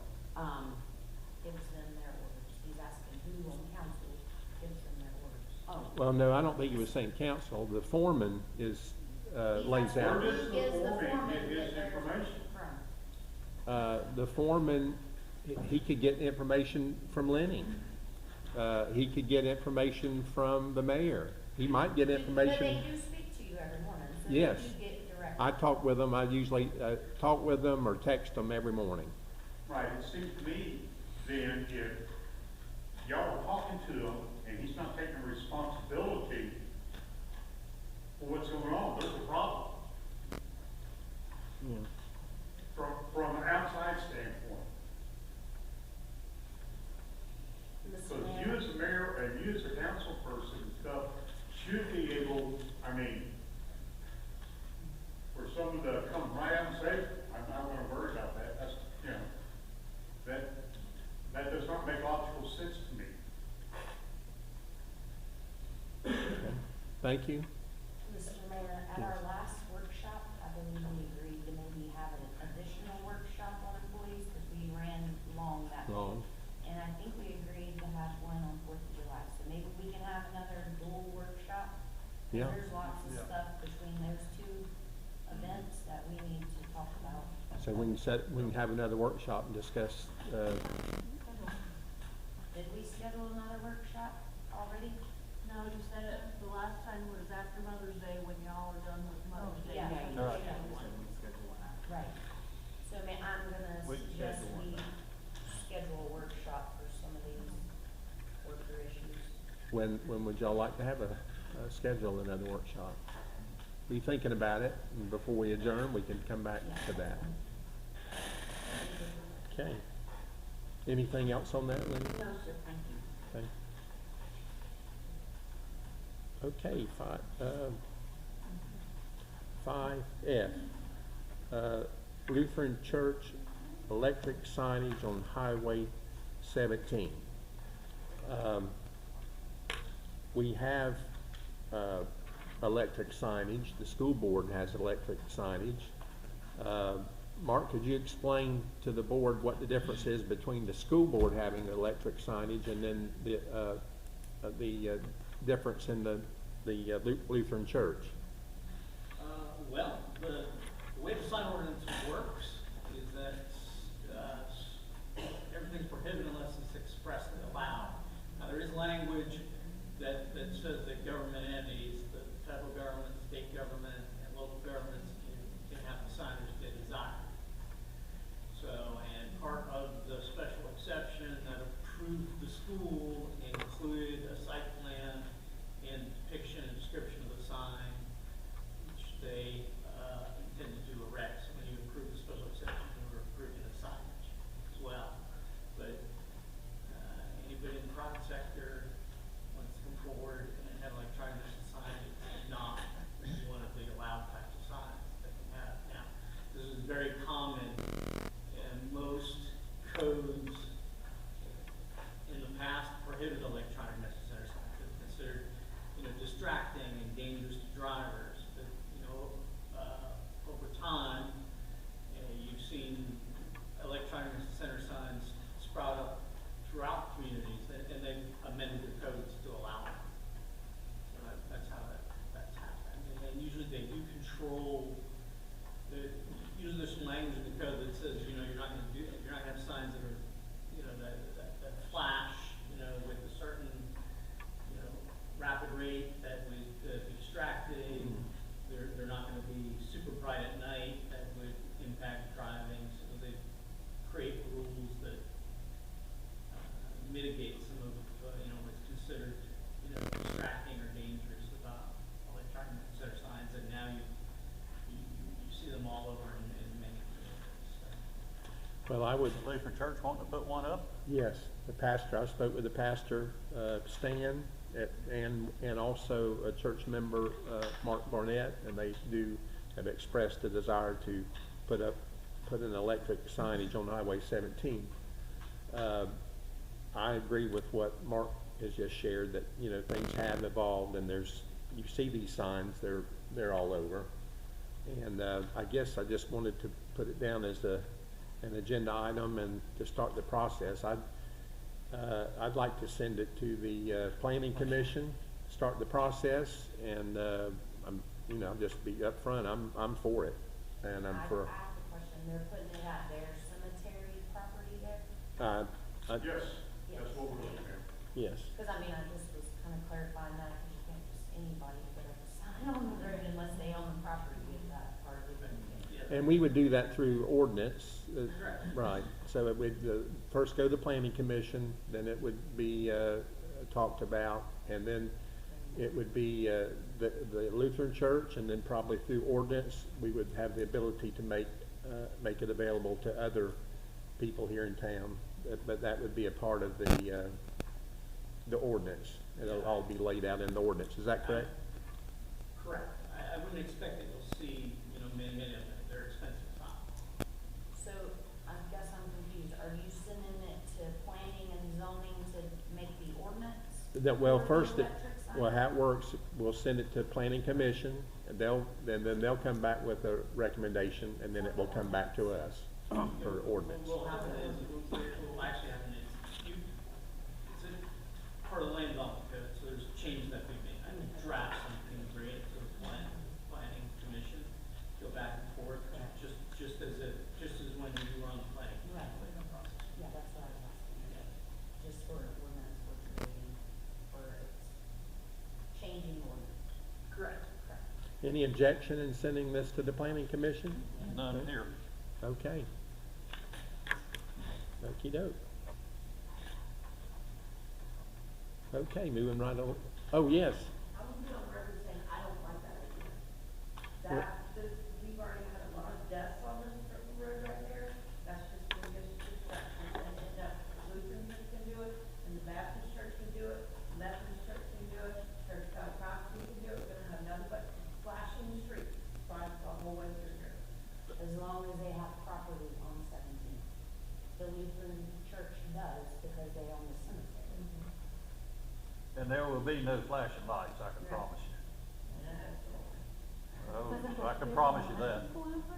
gives them their orders? He's asking who on council gives them their orders. Oh, Well, no, I don't think he was saying council. The foreman is, lays out. Where does Who gives the the foreman foreman get his their information? from? The foreman, he could get information from Lenny. He could get information from the mayor. He might get But information. they do speak to you every morning, so Yes. you get direct. I talk with them. I usually, talk with them or text them every morning. Right, it seems to me then if y'all are talking to him and he's not taking responsibility for what's going on, there's a problem. Yeah. From an outside standpoint. Mr. So Mayor. you as a mayor and you as a council person and stuff should be able, I mean, for someone to come right out and say, I'm not gonna worry about that, that's, you know, that does not make logical sense to me. Thank you. Mr. Mayor, at our last workshop, I believe we agreed to maybe have an additional workshop on employees, because we ran long that day. Long. And I think we agreed to have one on Fourth of July, so maybe we can have another dual workshop. 'Cause Yeah. there's lots of stuff between those two events that we need to talk about. So we can have another workshop and discuss, Did we schedule another workshop already? No, you said it, the last time was after Mother's Day, when y'all are done with Mother's Day. Yeah. You Yeah. can Right. schedule So one. we schedule one after. Right. So I'm gonna We can suggest schedule one. we schedule a workshop for some of these worker issues. when would y'all like to have schedule another workshop? Be thinking about it, and before we adjourn, we can come back to that. Okay. Anything else on that, Linda? no, sir, thank you. Okay. Okay, 5F, Lutheran Church electric signage on Highway 17. We have, electric signage. The school board has electric signage. Mark, could you explain to the board what the difference is between the school board having electric signage and then the difference in the Lutheran Church? Well, the way the sign ordinance works is that, everything's prohibited unless it's expressly allowed. Now, there is language that says that government entities, the federal government, state government, and local governments can have the signage they desire. So, and part of the special exception that approved the school included a site plan and depiction and description of the sign, which they intended to erect. So when you approve the Well, I would, The Lutheran Church wanting to put one up? yes, the pastor, I spoke with the pastor, Stan, and also a church member, Mark Barnett, and they have expressed a desire to put an electric signage on Highway 17. I agree with what Mark has just shared, that, you know, things have evolved, and you see these signs, they're all over. And I guess I just wanted to put it down as an agenda item and to start the process. I'd like to send it to the Planning Commission, start the process, and I'll just be upfront, I'm for it, and I'm for. I have a question, they're putting it at their cemetery property there? Yes, that's what we're looking at. Yes. Cause I mean, I just was kind of clarifying that, cause you can't just anybody put up a sign on the road unless they own the property of that part of it. And we would do that through ordinance, Correct. right, so it would, first go to the Planning Commission, then it would be, talked about, and then it would be, the Lutheran Church, and then probably through ordinance, we would have the ability to make it available to other people here in town, but that would be a part of the ordinance. It'll all be laid out in the ordinance, is that correct? Correct. I wouldn't expect that you'll see, many of them, they're expensive signs. So, I guess I'm confused, are you sending it to planning and zoning to make the ordinance? Well, for the first, electric sign? well, how it works, we'll send it to Planning Commission, and then they'll come back with a recommendation, and then it will come back to us for ordinance. What will happen is, what will actually happen is, it's a part of the land development code, so there's changes that we make. I would draft something, bring it to the planning commission, go back and forth, just as when you were on the planning Right. process. Yeah, that's what I was asking, just for ordinance, what's waiting for its changing ordinance. Correct. Correct. Any objection in sending this to the Planning Commission? None here. Okay. Okey-doke. Okay, moving right on. Oh, yes. I would be on record saying I don't like that idea. What? We've already had a lot of deaths on this road right there. That's just gonna give us distractions, and the Lutheran church can do it, and the Baptist church can do it, Methodist church can do it, Church of God Gospel can do it. We're gonna have nothing but flashing streets right the whole way through here. As long as they have property on 17. The Lutheran church does because they own the cemetery. And there will be no flashing lights, I can Yeah. promise you. Absolutely. Oh, I can promise you that.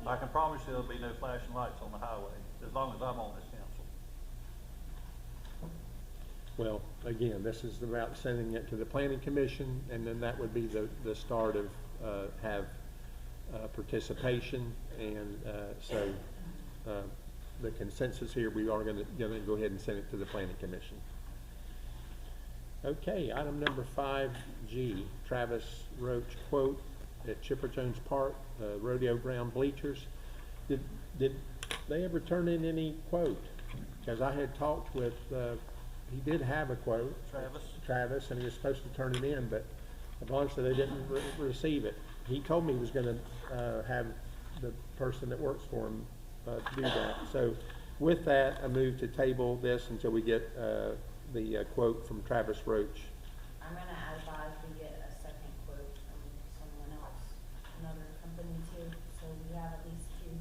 I can promise you there'll be no flashing lights on the highway, as long as I'm on this council. Well, again, this is about sending it to the Planning Commission, and then that would be the start of, have participation, and so the consensus here, we are gonna go ahead and send it to the Planning Commission. Okay, item number 5G, Travis Roach quote at Chipper Jones Park, rodeo ground bleachers. Did they ever turn in any quote? Because I had talked with, he did have a quote. Travis, and he was supposed to turn it in, but obviously they didn't receive it. He told me he was gonna have the person that works for him do that. So with that, I move to table this until we get the quote from Travis Roach. I'm gonna advise we get a second quote from someone else, another company too, so we have at least two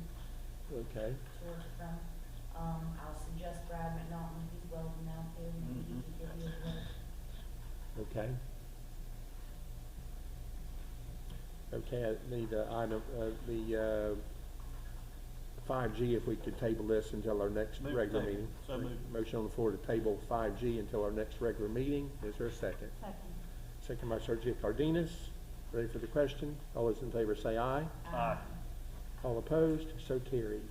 Okay, to work from. I'll suggest Brad McNaughton, he's welding now too, maybe he could give you a quote. okay. Okay, I need item, the 5G, if we could table this until our next Move to regular table. meeting. So moved. Motion on the floor to table 5G until our next regular meeting. Is there a second? Second. Second by Sergio Cardenas. Ready for the question? All those in favor say aye. Aye. All opposed? So carried.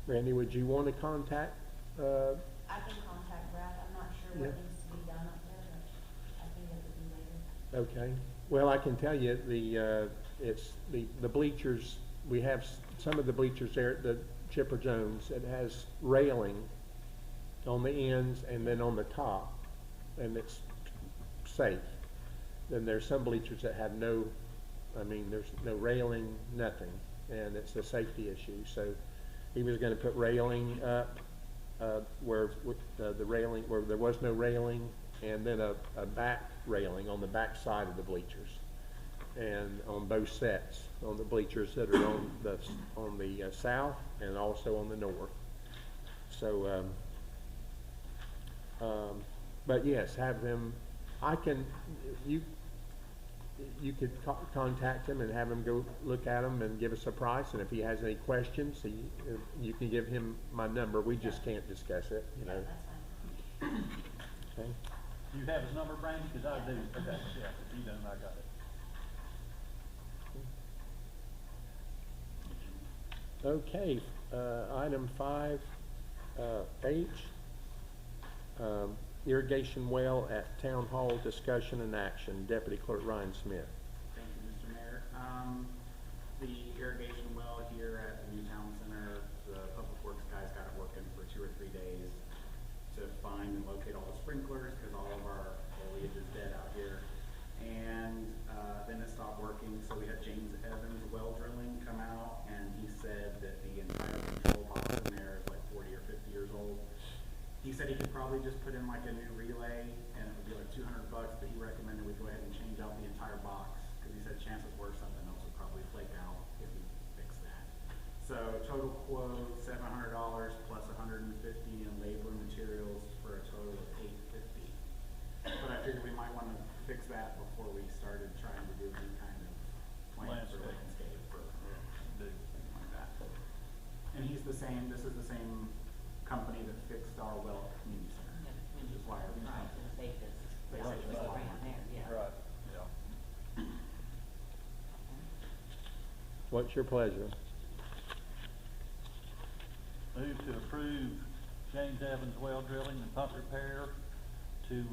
Randy, would you want to contact, I can contact Brad, I'm not sure what Yeah. needs to be done up there, but I think it would be later. okay. Well, I can tell you, it's the bleachers, we have some of the bleachers there at the Chipper Jones. It has railing on the ends and then on the top, and it's safe. then there's some bleachers that have no, I mean, there's no railing, nothing, and it's a safety issue. So he was gonna put railing up, where, the railing, where there was no railing, and then a back railing on the back side of the bleachers. And on both sets, on the bleachers that are on the south and also on the north. So, but yes, have them, you could contact him and have him go look at them and give us a price, and if he has any questions, you can give him my number. We just can't discuss it, you know. That's fine. Okay. Do you have his number, Brandy? Cause I do. Okay, yeah, if you don't, I got it. Okay, item 5H, irrigation well at Town Hall, discussion and action. Deputy Clerk Ryan Smith. Thank you, Mr. Mayor. The irrigation well here at the new town center, the public works guys got it working for 2 or 3 days to find and locate all the sprinklers, because all of our foliage is dead out here. And then it stopped working, so we had James Evans well drilling come out, and he said that the entire control box in there is like 40 or 50 years old. He said he could probably just put in like a new relay, and it would be like $200, but he recommended we go ahead and change out the entire box, because he said chances were something else would probably flake out if we fix that. So total quote $700 plus $150 in labor and materials for a total of $850. But I figured we might want to fix that before we started trying to do any kind of plan for landscape or anything like that. And he's the same, this is the same company that fixed our well at the community center, which is why Right, everything. the safest, They the saved safest us a lot. around there, yeah. Right, yeah. What's your pleasure? Move to approve James Evans well drilling and pump repair to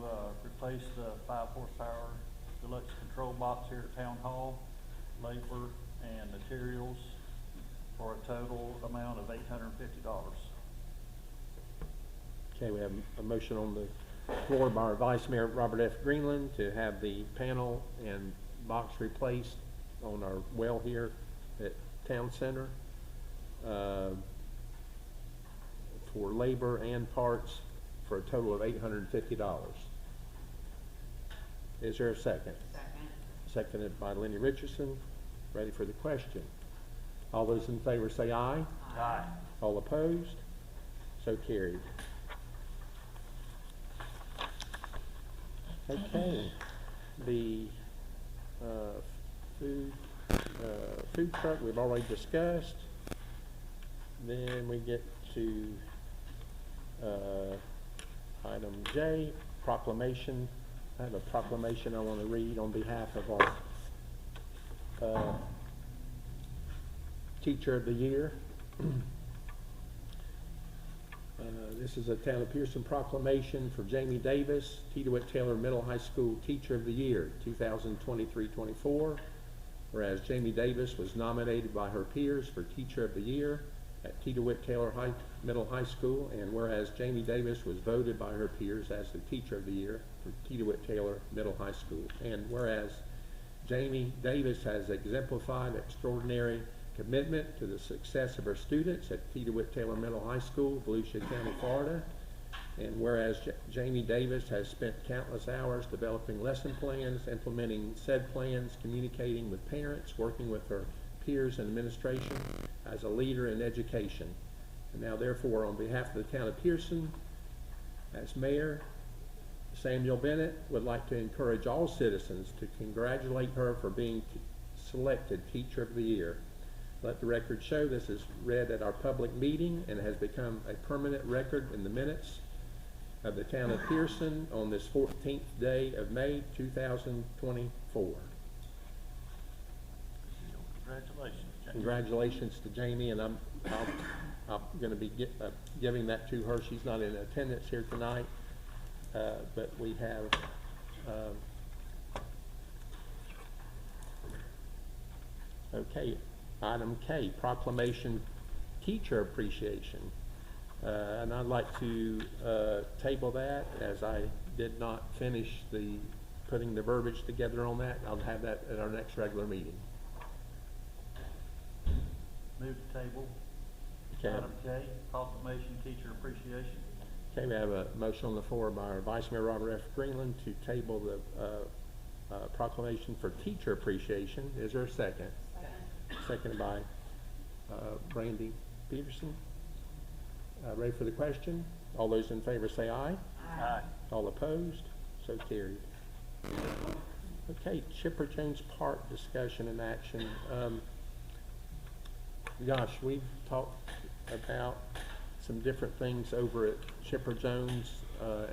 replace the 5 horsepower deluxe control box here at Town Hall, labor and materials for a total amount of $850. Okay, we have a motion on the floor by our Vice Mayor Robert F. Greenland to have the panel and box replaced on our well here at Town Center for labor and parts for a total of $850. Is there a second? Second. Seconded by Lenny Richardson. Ready for the question? All those in favor say aye. Aye. All opposed? So carried. Okay, the food truck we've already discussed. Then we get to item J, proclamation. I have a proclamation I want to read on behalf of our Teacher of the Year. This is a Town of Pierson proclamation for Jamie Davis, T. DeWitt Taylor Middle High School Teacher of the Year, 2023-24. Whereas Jamie Davis was nominated by her peers for Teacher of the Year at T. DeWitt Taylor Middle High School, and whereas Jamie Davis was voted by her peers as the Teacher of the Year for T. DeWitt Taylor Middle High School, and whereas Jamie Davis has exemplified extraordinary commitment to the success of her students at T. DeWitt Taylor Middle High School, Volusia County, Florida. And whereas Jamie Davis has spent countless hours developing lesson plans, implementing said plans, communicating with parents, working with her peers and administration as a leader in education. And now therefore, on behalf of the Town of Pierson, as Mayor, Samuel Bennett would like to encourage all citizens to congratulate her for being selected Teacher of the Year. Let the record show this is read at our public meeting and has become a permanent record in the minutes of the Town of Pierson on this 14th day of May 2024. Congratulations, Jamie. Congratulations to Jamie, and I'm going to be giving that to her. She's not in attendance here tonight, but we have okay. Item K, proclamation teacher appreciation. And I'd like to table that, as I did not finish the putting the verbiage together on that. I'll have that at our next regular meeting. Move to table. Okay. Item K, proclamation teacher appreciation. Okay, we have a motion on the floor by our Vice Mayor Robert F. Greenland to table the proclamation for teacher appreciation. Is there a second? Seconded by Brandy Peterson. Ready for the question? All those in favor say aye. Aye. All opposed? So carried. Okay, Chipper Jones Park discussion and action. Gosh, we've talked about some different things over at Chipper Jones,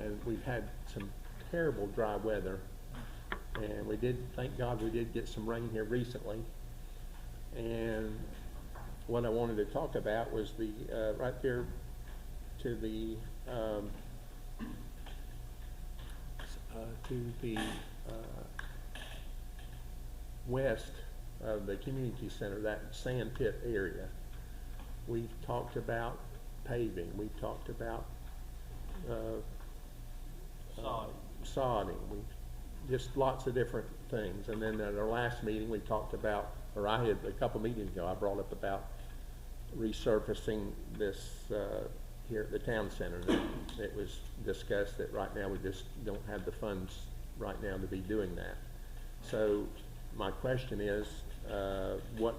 and we've had some terrible dry weather. And we did, thank God we did get some rain here recently. And what I wanted to talk about was the, right there to the, west of the community center, that sand pit area. We've talked about paving, we've talked about sodding, we've just lots of different things. And then at our last meeting, we talked about, or I had a couple meetings ago, I brought up about resurfacing this here at the town center. It was discussed that right now we just don't have the funds right now to be doing that. So my question is, what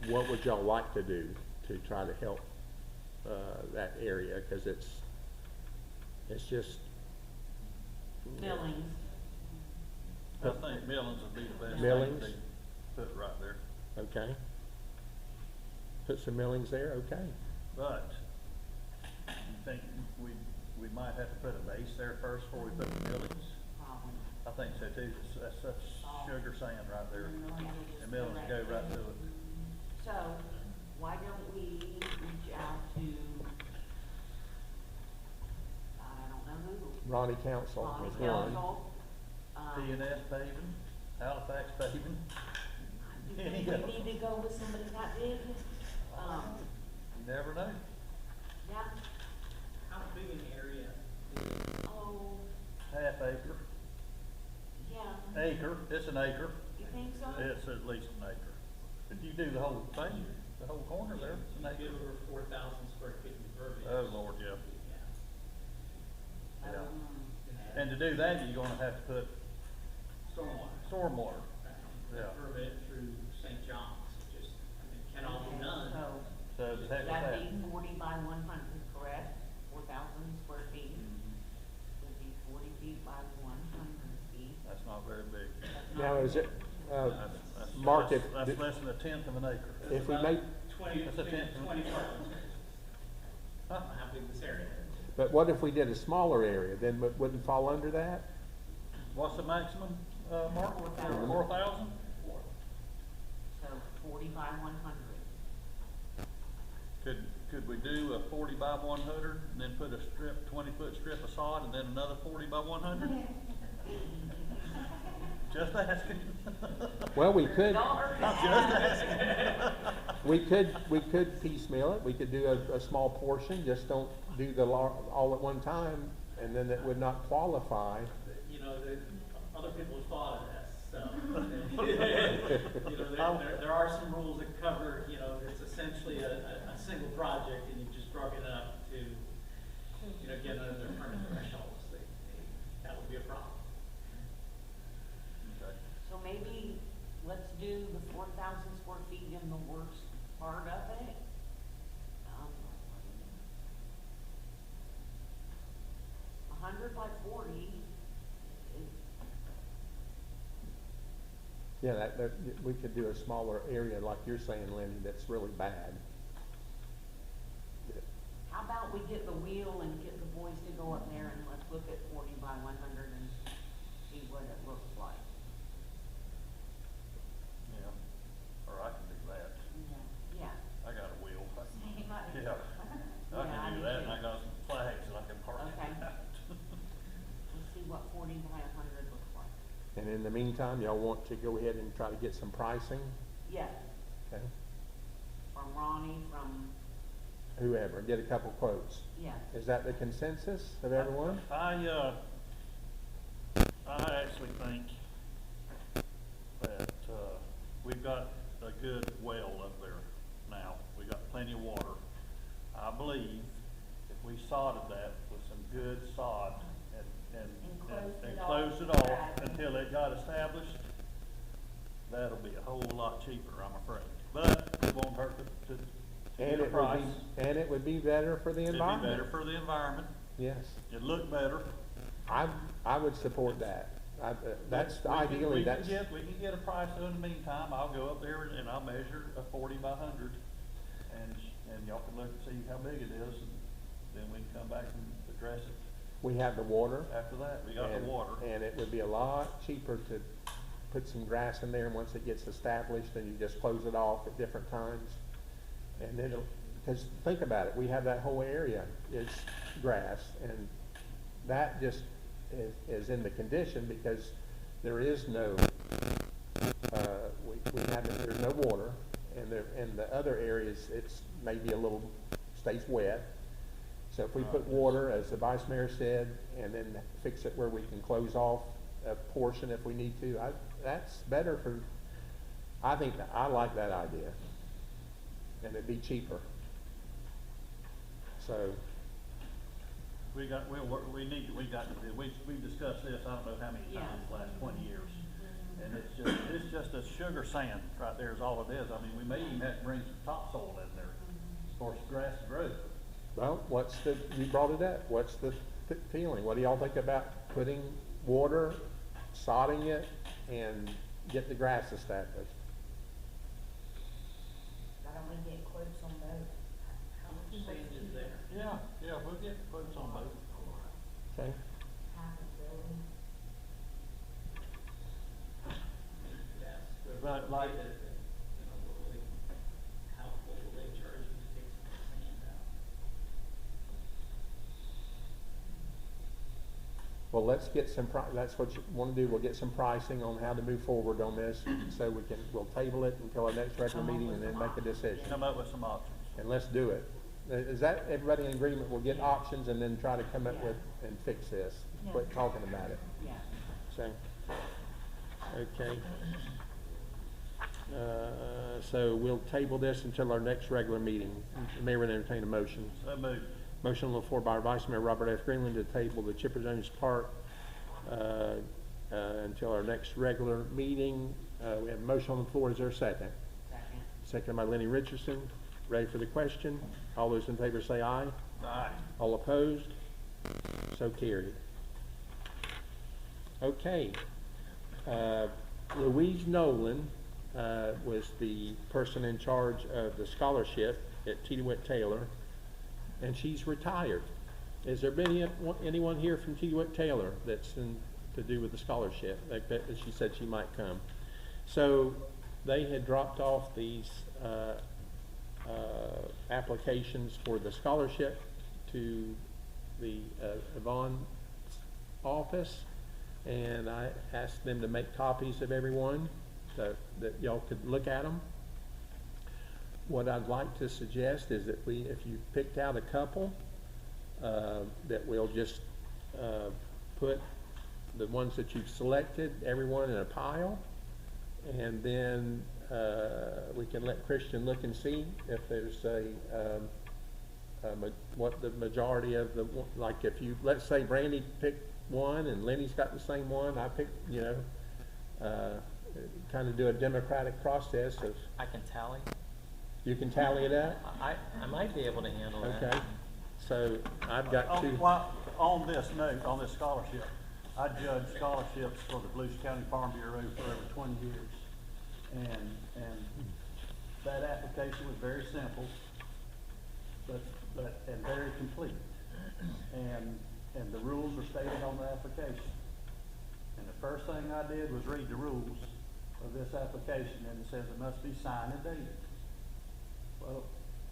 would y'all like to do to try to help that area? Because it's just Millings. I think millings would be the best Millings? thing to put right there. okay. Put some millings there, okay. But you think we might have to put a base there first before we put the millings? Probably. I think so too. That's such sugar sand right there. The millings go right to it. So, why don't we reach out to, I don't know who, Ronnie Council Ronnie was one. Council. P&S paving, Halifax paving. You think we need to go with somebody that big? You never know. Yeah, How big an area is it? oh, Half acre, yeah, acre, it's an acre. you think so? It's at least an acre. If you do the whole thing, the whole corner there, it's an Get acre. over 4,000 square feet of impervious. Oh, Lord, yeah. Yeah. Yeah. And to do that, you're gonna have to put Stormwater. stormwater. Yeah. Permit through St. John's, just, I mean, can all be done. So the heck with that. That'd be 40 by 100, correct? 4,000 square feet. Would be 40 feet by 100 feet. That's not very big. That's Now, not- is it, That's- Mark, That's less than a tenth of an acre. if we About make, 20, That's a between tenth. 20 parking spaces. I don't know how big this area is. but what if we did a smaller area, then it wouldn't fall under that? What's the maximum, Mark? 4,000. 4,000? So 40 by 100. Could we do a 40 by 100 and then put a strip, 20-foot strip of sod and then another 40 by 100? Just asking. Well, we could, I'm just asking. we could piecemeal it, we could do a small portion, just don't do the all at one time, and then it would not qualify. You know, other people have thought of this, so. You know, there are some rules that cover, you know, it's essentially a single project and you just broke it up to, you know, get under their permit thresholds. That would be a problem. Okay. So maybe let's do the 4,000 square feet in the worst part of it. 100 by 40 is, Yeah, that, we could do a smaller area like you're saying, Lenny, that's really bad. how about we get the wheel and get the boys to go up there and let's look at 40 by 100 and see what it looks like. Yeah. Or I can do that. Yeah. I got a wheel. You might- Yeah. I Yeah, can do do that, too. and I got some flags that I can park Okay. at. Let's see what 40 by 100 looks like. And in the meantime, y'all want to go ahead and try to get some pricing, Yes, okay? from Ronnie, from, Whoever, get a couple quotes. yes. Is that the consensus of everyone? I I actually think that, we've got a good well up there now. We got plenty of water. I believe if we sodded that with some good sod and closed it off until it got established, that'll be a whole lot cheaper, I'm afraid. But it won't hurt to And get a it would price. be, and it would be better for the It'd be environment. better for the environment. Yes, It'd look better. I would support that. That's ideally, that's, We can get a price, so in the meantime, I'll go up there and I'll measure a 40 by 100, and y'all can look and see how big it is, and then we can come back and address it we have the water. after that. We got and- the water. And it would be a lot cheaper to put some grass in there, and once it gets established, then you just close it off at different times. And then, because think about it, we have that whole area is grass, and that just is in the condition because there is no, we haven't, there's no water, and the other areas, it's maybe a little, stays wet. So if we put water, as the vice mayor said, and then fix it where we can close off a portion if we need to, that's better for, I think, I like that idea. And it'd be cheaper. So, We discussed this, I don't know how many times in the last 20 years. And it's just a sugar sand right there is all it is. I mean, we may even have to bring some topsoil in there as far as grass to grow. well, you brought it up, what's the feeling? What do y'all think about putting water, sodding it, and get the grass established? I don't want to get quotes on both. How much Sand is there. Yeah, we'll get quotes on both. Okay, half a building? Yes. But like- You know, how full will they charge you to take some of the sand out? well, let's get some, that's what you wanna do, we'll get some pricing on how to move forward on this, so we'll table it until our next regular meeting and then make a decision. Come up with some options. And let's do it. Is that, everybody in agreement, we'll get options and then try to come up with and fix this, quit talking about it. Yeah. So, okay. So we'll table this until our next regular meeting. The Mayor will entertain a motion. So moved. Motion on the floor by Vice Mayor Robert F. Greenland to table the Chipper Jones Park until our next regular meeting. We have a motion on the floor. Is there a second? Second. Second by Lenny Richardson. Ready for the question? All those in favor say aye. Aye. All opposed? So carried. Okay. Louise Nolan was the person in charge of the scholarship at T.D. Taylor, and she's retired. Has there been anyone here from T.D. Taylor that's to do with the scholarship? Like that, she said she might come. So they had dropped off these applications for the scholarship to the Yvonne office, and I asked them to make copies of everyone so that y'all could look at them. What I'd like to suggest is that if you picked out a couple, that we'll just put the ones that you've selected, everyone in a pile, and then we can let Christian look and see if there's what the majority of the, like if you, let's say Brandy picked one and Lenny's got the same one, I picked, kind of do a democratic process of, I can tally. you can tally it up? I might be able to handle that. Okay, so I've got two. On this note, on this scholarship, I judge scholarships for the Volusia County Farm Bureau for over 20 years. And that application was very simple, and very complete. And the rules are stated on the application. And the first thing I did was read the rules of this application, and it says it must be signed and dated. Well,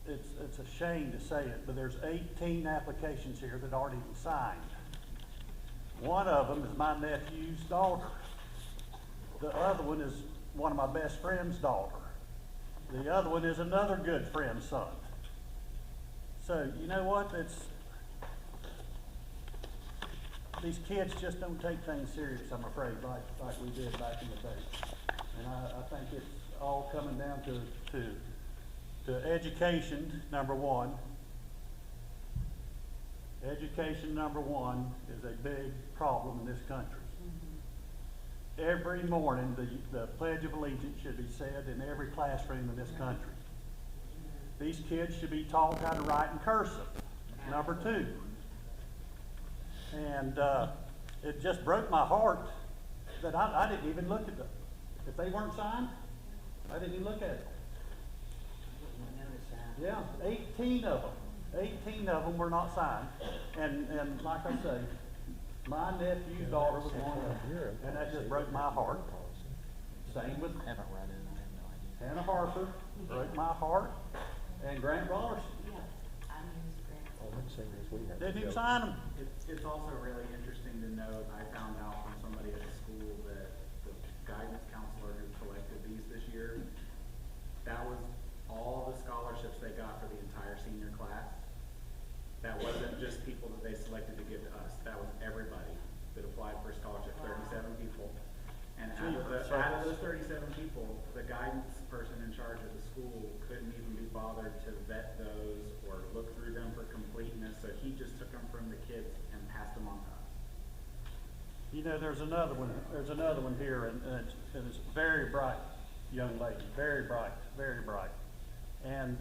it's a shame to say it, but there's 18 applications here that aren't even signed. One of them is my nephew's daughter. The other one is one of my best friend's daughter. The other one is another good friend's son. So, you know what, these kids just don't take things serious, I'm afraid, like we did back in the day. And I think it's all coming down to education, number one. Education, number one, is a big problem in this country. Every morning, the Pledge of Allegiance should be said in every classroom in this country. These kids should be taught how to write in cursive, number two. And it just broke my heart that I didn't even look at them. If they weren't signed, I didn't even look at it. Yeah, 18 of them. 18 of them were not signed. And like I say, my nephew's daughter was one of them. And that just broke my heart. Same with Hannah Harper, broke my heart. And Grant Rollers. Didn't even sign them. It's also really interesting to know, I found out from somebody at the school that the guidance counselor who collected these this year, that was all the scholarships they got for the entire senior class. That wasn't just people that they selected to give to us. That was everybody that applied for a scholarship, 37 people. And out of those 37 people, the guidance person in charge of the school couldn't even be bothered to vet those or look through them for completeness, so he just took them from the kids and passed them on to us. You know, there's another one here, and it's a very bright young lady, very bright, very bright. And,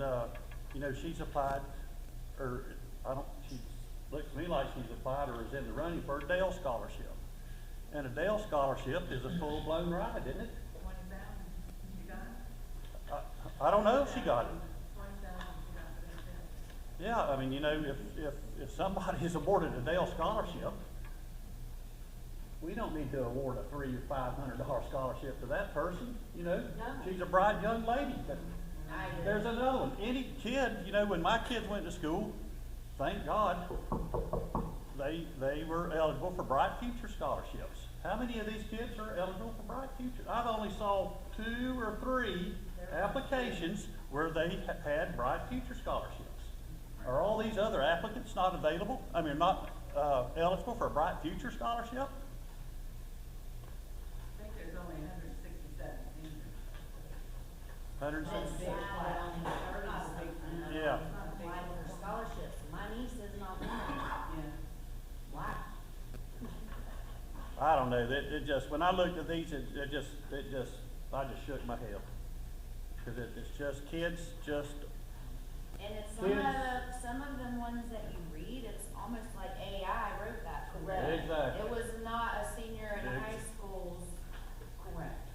you know, she's applied, or she looks to me like she's applied or is in the running for a Dale Scholarship. And a Dale Scholarship is a full-blown ride, isn't it? 20,000, you got it? I don't know if she got it. 20,000, you got it. Yeah, I mean, you know, if somebody is awarded a Dale Scholarship, we don't need to award a $300 or $500 scholarship to that person. You know, she's a bright young lady. There's another one. Any kid, you know, when my kids went to school, thank God, they were eligible for Bright Future scholarships. How many of these kids are eligible for Bright Future? I've only saw 2 or 3 applications where they had Bright Future scholarships. Are all these other applicants not available? I mean, not eligible for a Bright Future scholarship? I think there's only 167 seniors. 160. Yeah. Yeah. Applying for scholarships. My niece is not one. Yeah. Why? I don't know. It just, when I looked at these, I just shook my head. Because it's just kids, just. And it's Kids. some of them ones that you read, it's almost like AI wrote that. Correct. Exactly. It was not a senior in Ex- high school's correct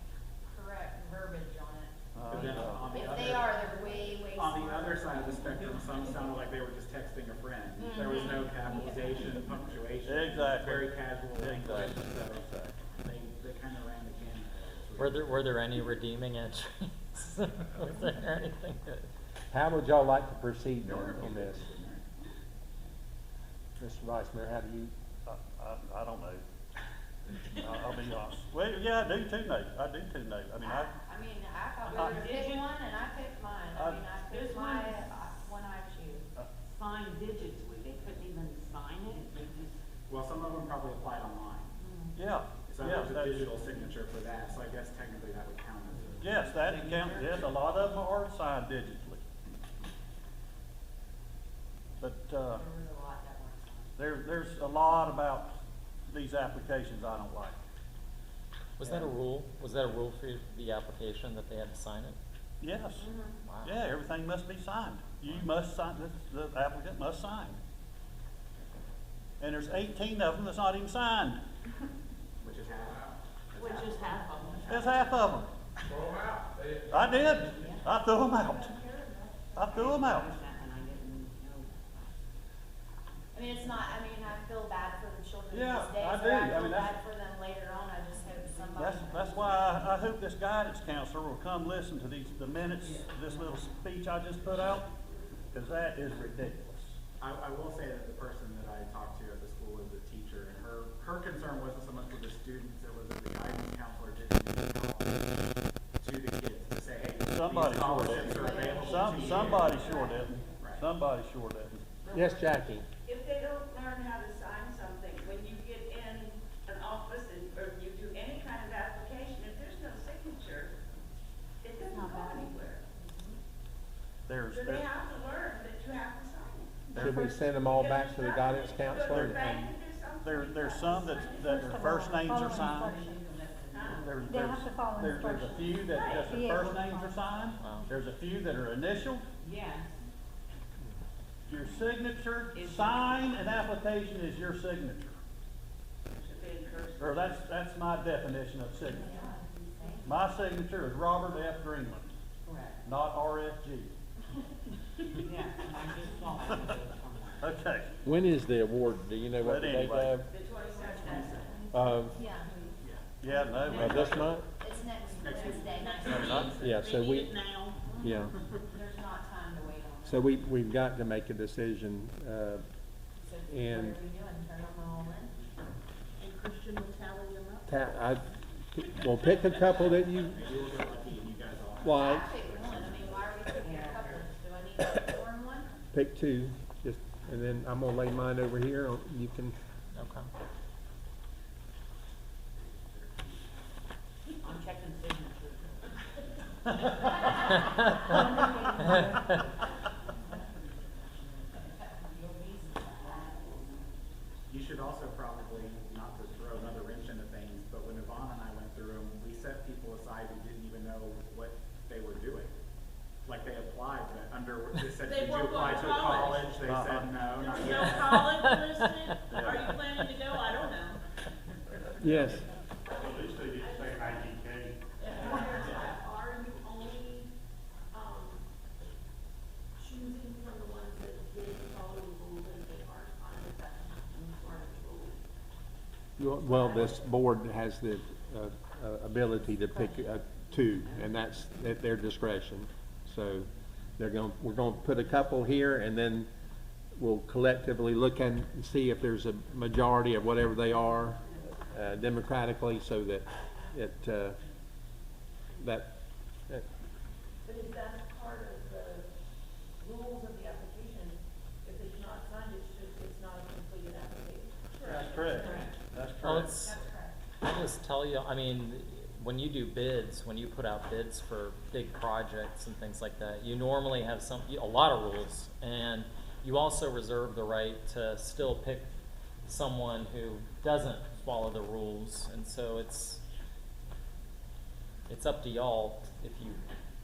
verbiage on it. But then on the If other, they are, they're way on the smarter. other side of the spectrum, some sounded like they were just texting a friend. There was no capitalization, punctuation. Exactly. Very casual language. Exactly. So they kind of ran the gamut. Were there any redeeming entries? Was there anything good? How would y'all like to proceed on this? Mr. Vice Mayor, how do you? I don't know. I'll be honest. Well, yeah, I do too, Nate. I do too, Nate. I mean, I thought we were to pick one and I picked mine. I mean, I picked There's my one. one I choose. Signed digitally, they couldn't even sign it, they just. Well, some of them probably applied online. yeah. So Yeah, there's a that's- digital signature for that, so I guess technically that would count as a. Yes, that counts. Yes, a lot of them are signed digitally. But, There was a lot that weren't signed. there's a lot about these applications I don't like. Was that a rule? Was that a rule for the application that they had to sign it? Yes. Wow. Yeah, everything must be signed. You must sign, the applicant must sign. And there's 18 of them that's not even signed. Which is half. Which is half of them. There's half of them. Throw them out. I did. I threw them out. I threw them out. And I didn't know. I mean, it's not, I mean, I feel bad for the children Yeah, these days. I but do. I I feel mean, bad that's- for them later on. I just hope somebody. That's why I hope this guidance counselor will come listen to the minutes, this little speech I just put out, because that is ridiculous. I will say that the person that I talked to at the school is a teacher, and her concern wasn't so much with the students, it was that the guidance counselor didn't to the kids to say, hey, Somebody these sure scholarships are available to you. Somebody sure didn't. Right. Somebody sure didn't. Yes, Jackie. If they don't learn how to sign something, when you get in Should we send them all back to the guidance counselor? There's some that their first names are signed. They have to follow There's a instructions. few that just their first names are signed. Wow. There's a few that are initialed. Yes. Your signature, sign and application is your signature. Should be in cursive. Or that's my definition of signature. My signature is Robert F. Greenland, Correct. not RFG. Yes, and I just saw it somewhere. Okay. When is the award? Do you know what But the date anyway. of? The 22nd. Yeah, Yeah, no. This month? it's next Wednesday. Next month. Yeah, so They we, need it now. yeah. There's not time to wait on So we've got to make a decision, So and- what are we doing, turn them all in? And Christian will tally them up. well, pick a couple that you Maybe we'll get lucky and you guys all have. like, I pick one, I mean, why are we picking a couple? Do I need to form one? pick two, just, and then I'm gonna lay mine over here, you can, Okay. I'm checking signatures. You should also probably, not to throw another wrench into things, but when Yvonne and I went through them, we set people aside who didn't even know what they were doing. Like they applied, but under, they said, They did you weren't apply going to to college. college? They said, no, not There's yet. no college listed. Are you planning to go? I don't know. yes. At least they didn't say IGK. Are you only, choosing from the ones that did follow the rules and they aren't on the part of the rules? Well, this board has the, ability to pick, two, and that's at their discretion. So we're gonna put a couple here, and then we'll collectively look and see if there's a majority of whatever they are, democratically, so that that But if that's part of the rules of the application, if it's not signed, it's not a completed application. That's correct. That's Well, correct. it's, I just tell you, I mean, when you do bids, when you put out bids for big projects and things like that, you normally have a lot of rules, and you also reserve the right to still pick someone who doesn't follow the rules, and so it's up to y'all if you,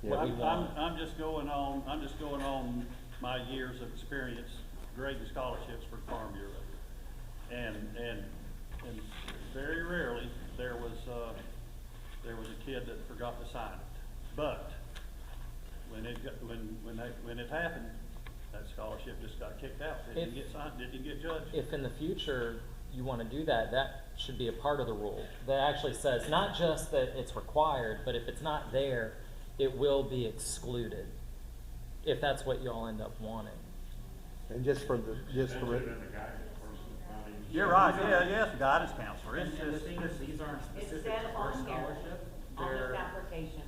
what you want. I'm just going on my years of experience grading scholarships for Farm Bureau. And very rarely there was a kid that forgot to sign it. But when it happened, that scholarship just got kicked out. Didn't get signed, didn't get judged. If in the future you want to do that, that should be a part of the rule. That actually says not just that it's required, but if it's not there, it will be excluded. If that's what you all end up wanting. and just for That's even the guidance person, not even. You're right, yes, guidance counselor. And It's the just, thing is, these aren't It specific says to our on here, scholarship. on this They're, application,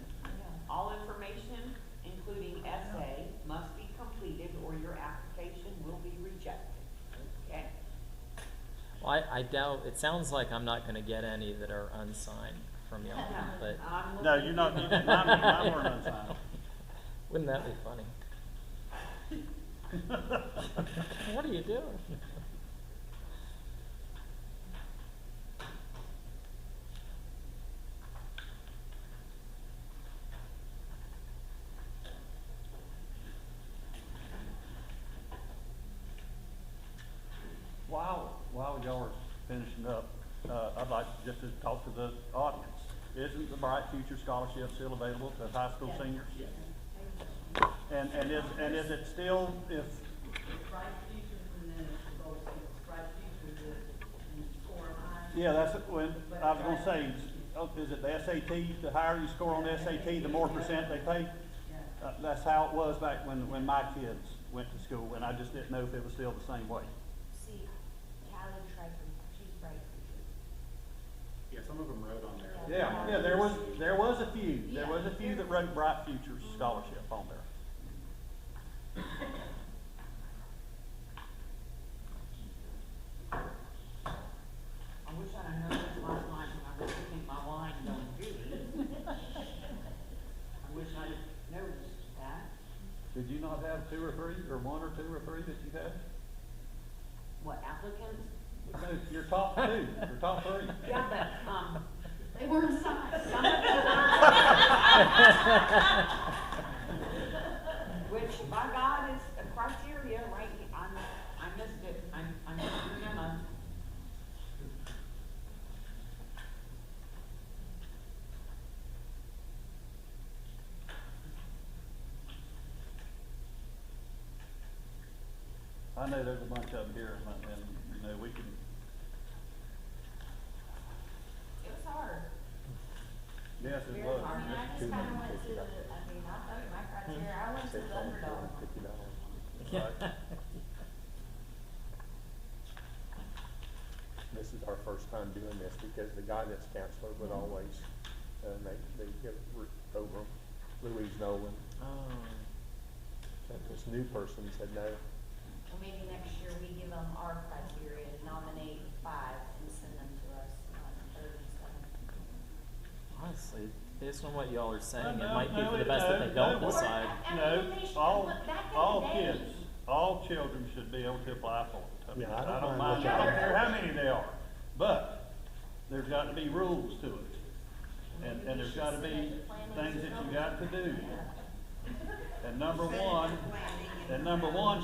all information, including essay, must be completed or your application will be rejected. Okay? Well, I doubt, it sounds like I'm not gonna get any that are unsigned from y'all, but I'm no, looking- you're not, mine weren't unsigned. wouldn't that be funny? What are you doing? While y'all are finishing up, I'd like just to talk to the audience. Isn't the Bright Future Scholarship still available to high school seniors? And is it still, if, Bright futures and then it's the gold skills. Bright futures is you score high. yeah, that's when, I was gonna say, is it the SAT, the higher you score on the SAT, the more percent they pay? That's how it was back when my kids went to school, and I just didn't know if it was still the same way. See, Callie tried to, she's right. yeah, some of them wrote on there. Yeah, there was a few that wrote Bright Futures Scholarship on there. I wish I'd have known this last night when I was picking my wine going Judy. I wish I'd noticed that. Did you not have two or three, or one or two or three that you had? what, applicants? Your top two, your top three. Yeah, but, They weren't assigned. some of them which by God is a criteria, right? I missed it, I'm just remember. I know there's a bunch of them here, and, you know, we can, It was hard. yes, it I was. mean, I just kinda went to the, I mean, I'll tell you my criteria, I went to the underdog. This is our first time doing this because the guidance counselor would always, they get over Louise Nolan. Oh. And this new person said no. Well, maybe next year we give them our criteria, nominate 5 and send them to us, not 37. Honestly, based on what y'all are saying, No, it might be no, for the it- best that no, they don't no, decide. I mean, No, they should- all, look, back in the all day- kids, all children should be able to apply for it. Yeah, I don't I don't mind mind, I don't looking at care it. how many they are, but there's got to be rules to it. And there's got to be things that you got to do. And number one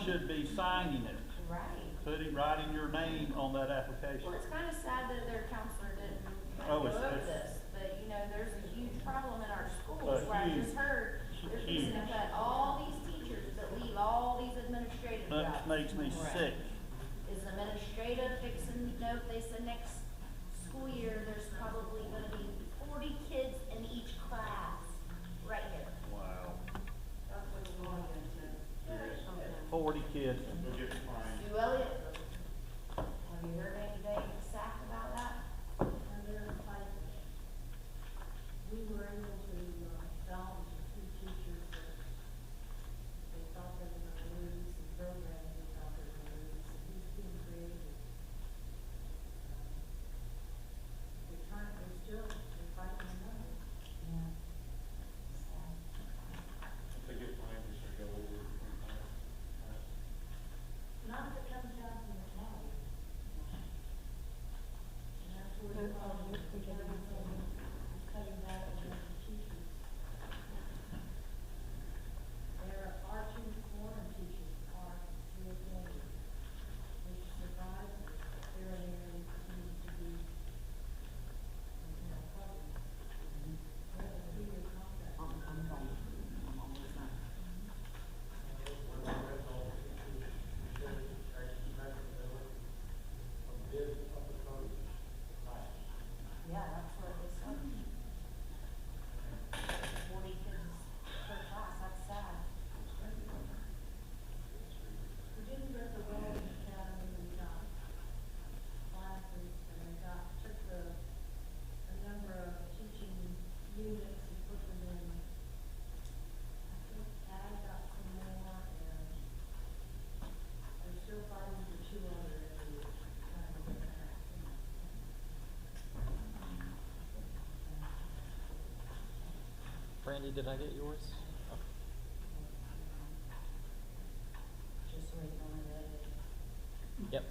should be signing it, Right. writing your name on that application. Well, it's kind of sad that their counselor didn't Oh, go it's- over it's- this, but you know, there's a huge problem in our schools But where I huge. just heard they're Huge. fixing to cut all these teachers that leave all these administrative jobs. That makes me sick. Is administrative fixing, nope, they said next school year, there's probably gonna be 40 kids in each class, right here. Wow. That's what the law said. 40 kids. Sue Elliott, have you heard anything exact about that? And they're like, we were able to, balance a few teachers that they thought they were gonna lose, and programs they thought they were gonna lose, and he's being creative. They're fighting the numbers. Yeah. Sad. Not if it comes down to the money. And that's where the problem is, the county is cutting back on the teachers. Our two foreign teachers are still going, which survive, their area continues to be, covered. They have a 3-year contract. I'm almost done. Yeah, that's what they said. 40 kids per class, that's sad. Virginia does a welding academy, and got classes, and they took a number of teaching units and put them in. I think Ag got some more, and they're still fighting for 2 other areas, trying to get that. Brandy, did I get yours? Oh. Just waiting on the, Yep.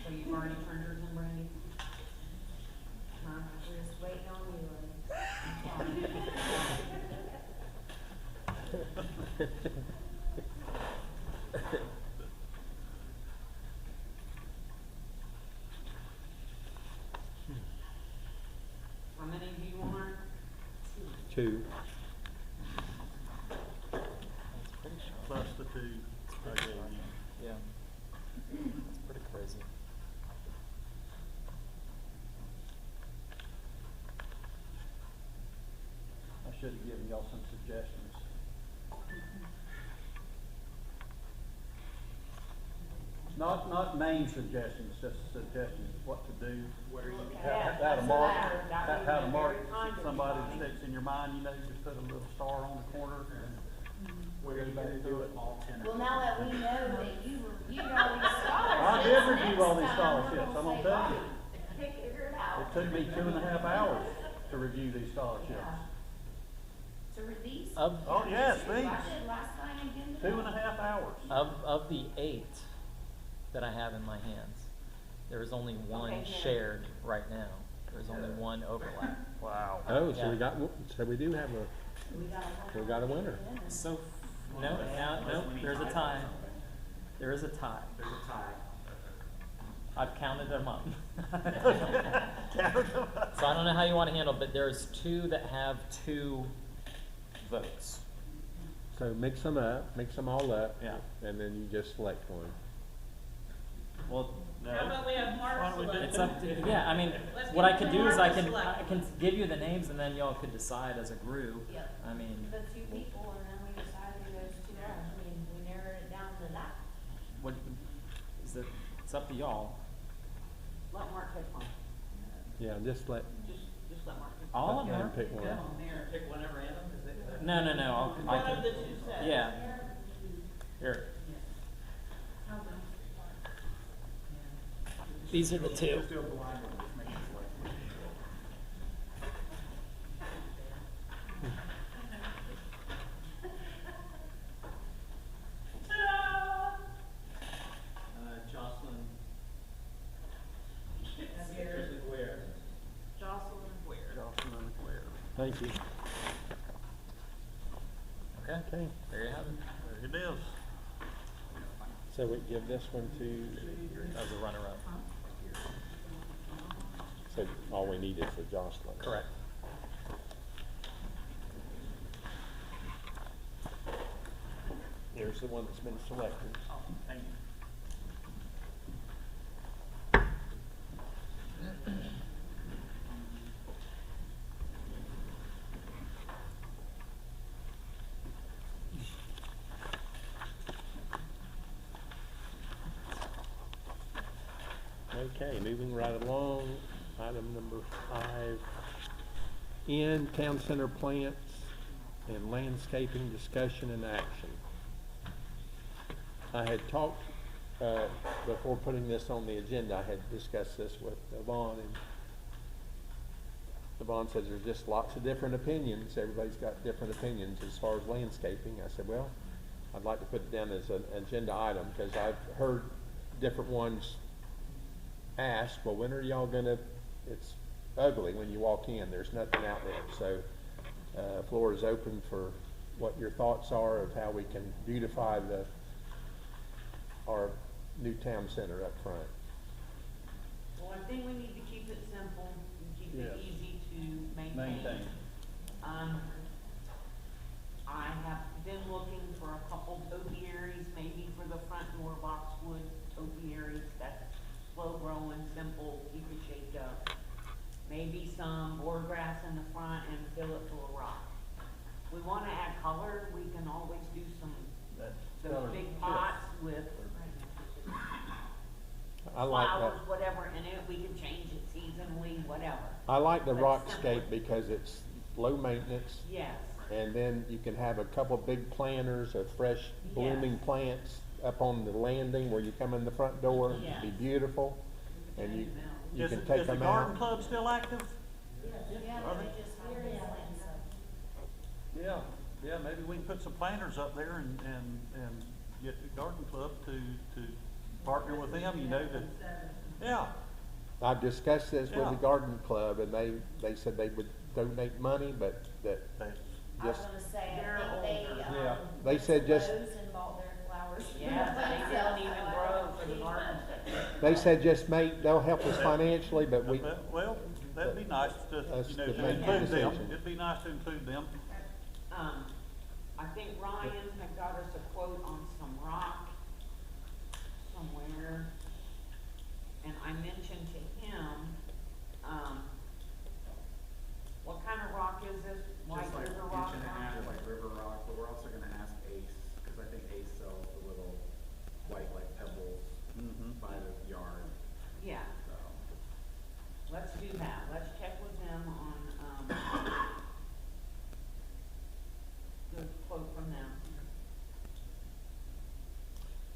So you've already turned yours in, Brandy? Huh? we're just waiting on you, and. How many do you want? 2. That's pretty sharp. Plus the 2 I gave you. Yeah. That's pretty crazy. I should have given y'all some suggestions. Not main suggestions, just suggestions of what to do. What are you? Yeah, How to that's mark, better. That would how be to mark very kind of somebody you, that Bonnie. sticks in your mind, you know, just put a little star on the corner. Where are you gonna do it all 10 Well, now that we know that you reviewed all these I scholarships. did review all these next time scholarships, I'm we're gonna say, tell you. "Bobby, figure it out." It took me 2.5 hours to review these scholarships. Yeah. To release? Oh, yes, I these, did last time again. 2.5 hours. Of the 8, that I have in my hands. There is only one Okay, yeah. shared right now. There is only one overlap. Wow. Oh, so we Yeah. got, so we do have a, we got a winner. So, no, there's a tie. There is a tie. There's a tie. I've counted them up. So I don't know how you want to handle, but there's two that have 2 votes. So mix them up, mix them all up. Yeah. And then you just select one. Well, How about we have Mark select? it's up to, yeah, I mean, Let's what I give could it do to is Mark I to can, select. I can give you the names and then y'all could decide as a group. Yep. I mean, The 2 people, and then we decide who those 2 are. I mean, we narrowed it down to that. what, is it, it's up to y'all. Let Mark pick one. Yeah, just let, Just let Mark pick. All of let him them? pick one. Pick one at random, is it? No, I One can, of the 2 sets. yeah. Here. These are the 2. Just do a blind one, just make it select. Jocelyn. Here. Where? Jocelyn Ware. Thank you. Okay, Okay, there you have it. there it is. So we give this one to, As a runner-up. so all we need is the Jocelyn. Correct. There's the one that's been selected. Oh, thank you. Okay, moving right along, item number 5. In town center plants and landscaping discussion and action. I had talked, before putting this on the agenda, I had discussed this with Yvonne, and Yvonne says there's just lots of different opinions. Everybody's got different opinions as far as landscaping. I said, well, I'd like to put it down as an agenda item, because I've heard different ones ask, well, when are y'all gonna, it's ugly when you walk in, there's nothing out there. So, floor is open for what your thoughts are of how we can beautify our new town center up front. Well, I think we need to keep it simple and keep it Yes. easy to maintain. I have been looking for a couple topiaries, maybe for the front door boxwood topiaries, that's slow growing, simple, keep it shaped up. Maybe some board grass in the front and fill it full of rock. We wanna add color, we can always do some, those big pots with I like flowers, that. whatever in it, we can change it seasonally, whatever. I like the That's rockscape simple. because it's low maintenance, Yes, and then you can have a couple big planters of fresh blooming Yes. plants up on the landing where you come in the front door. It'd be Yes. beautiful, and you Is can the- take is the them garden out. club still active? Yeah, Are they they? just hired this land, so. Yeah, maybe we can put some planters up there and get the garden club to partner with them, you know, to, yeah. I've discussed this with the Yeah. garden club, and they said they would donate money, but that That's- I was just, gonna say, They're I think older. they, Yeah. They said just- Lowe's and bought their flowers. yeah, they don't even grow for the garden section. they said just they'll help us financially, but we, Well, that'd be nice to, Us you know, to to make the include them. decision. It'd be nice to include them. I think Ryan had got us a quote on some rock somewhere, and I mentioned to him, what kind of rock is this? White Just like river rock? inch and a half, like river rock, but we're also gonna ask Ace, cause I think Ace sells the little white like pebbles by the yard, Yeah, so. let's do that, let's check with them on, the quote from them.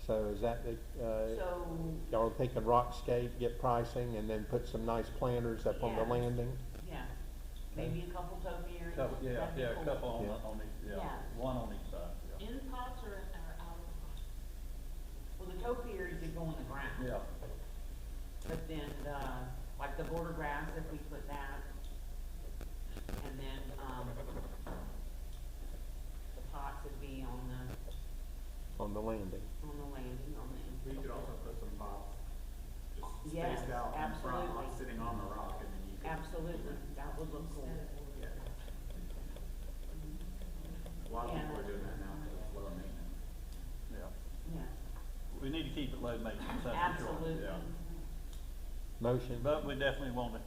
so is that, So, y'all are thinking rockscape, get pricing, and then put some nice planters up on the Yeah. landing? yeah, maybe a couple topiaries. Couple, yeah, that'd be yeah, a cool. couple on, Yeah. on each, Yeah. yeah, one on each side, yeah. In pots or out of pots? Well, the topiaries that go in the ground. Yeah. But then like the border grass, if we put that, and then, the pots would be on the landing. landing, on the. You could also put some pots just Yes, spaced out in front, absolutely. like sitting on the rock, and then you could. Absolutely, that would look cool. Yeah. A lot of people are doing that now because it's low maintenance. Yeah. Yeah, We need to keep it low maintenance, that's for sure. absolutely. Yeah. Motion, But we definitely want to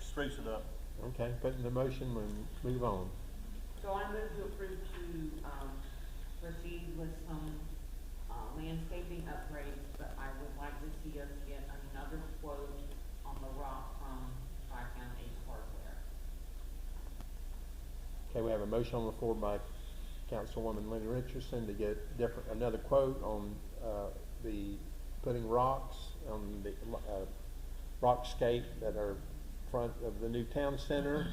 spruce it up. okay, put in the motion, we'll move on. So I move to approve to, proceed with some, landscaping upgrades, but I would like to see us get another quote on the rock from Tri-Town Ace Hardware. Okay, we have a motion on the floor by Councilwoman Lenny Richardson to get another quote on, the, putting rocks on the, rockscape that are front of the new town center,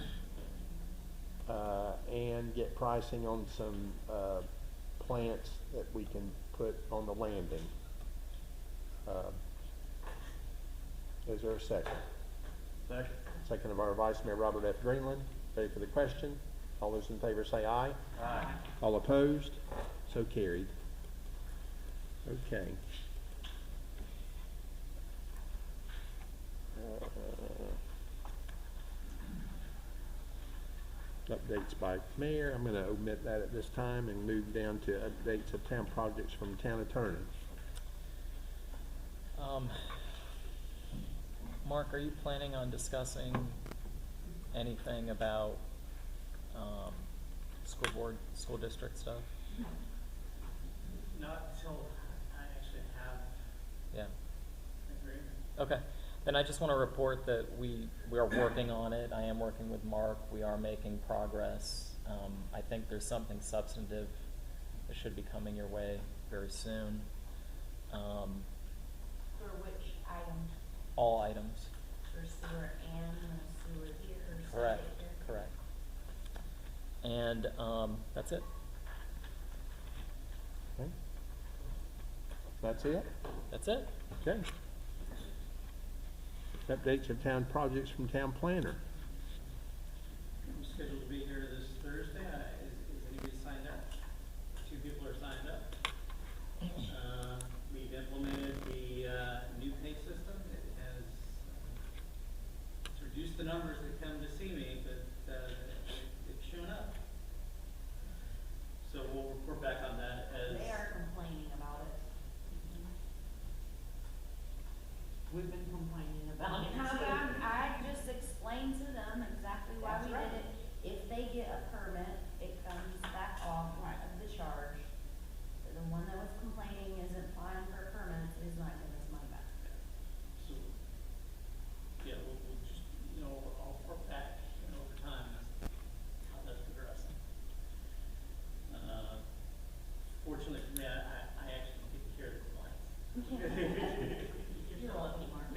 and get pricing on some, plants that we can put on the landing. Is there a second? Second. Second of our Vice Mayor Robert F. Greenland. Ready for the question? All those in favor say aye. Aye. All opposed? So carried. Okay. Updates by mayor. I'm going to omit that at this time and move down to updates of town projects from town attorney. Mark, are you planning on discussing anything about, school board, school district stuff? Not until I actually have Yeah. an agreement. Okay, then I just want to report that we are working on it. I am working with Mark. We are making progress. I think there's something substantive that should be coming your way very soon. For which item? All items. For sewer and sewer here or sewer Correct, here? correct. And that's it. Okay. That's it? That's it. Okay. Updates of town projects from town planner. I'm scheduled to be here this Thursday. Is anybody signed up? 2 people are signed up. We've implemented the new pay system. It has it's reduced the numbers that come to see me, but it's shown up. So we'll report back on that as. They are complaining about it. We've been complaining about it. I just explained to them exactly why That's we right. did it. If they get a permit, it comes back off of the charge. The one that was complaining isn't applying for permits is not getting his money back. So, yeah, we'll just, I'll report back, over time as how that's progressing. Fortunately for me, I actually take care of the complaints. You're lucky, Mark.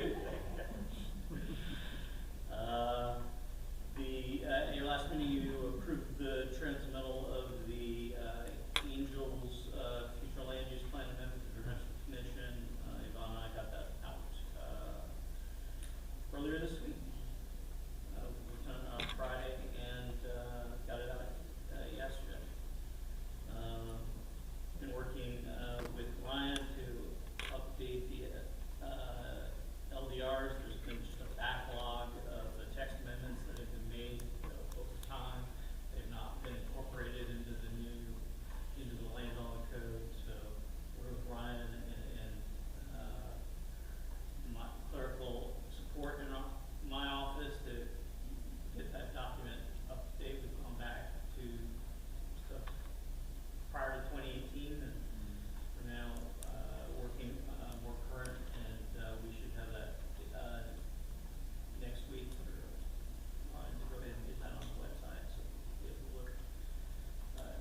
At your last meeting, you approved the transmittal of the, Angels, future land use plan amendment to the Rental Commission. Yvonne and I got that out, earlier this week. We done it on Friday and, got it out, yesterday. Been working, with Ryan to update the, LDRs. There's been just a backlog of the text amendments that have been made, over time. They've not been incorporated into the land law code, so we're with Ryan and my clerical support in my office to get that document up to date. We've gone back to stuff prior to 2018, and we're now, working, more current, and, we should have that, next week for, to go ahead and get that on the website, so we'll be able to look,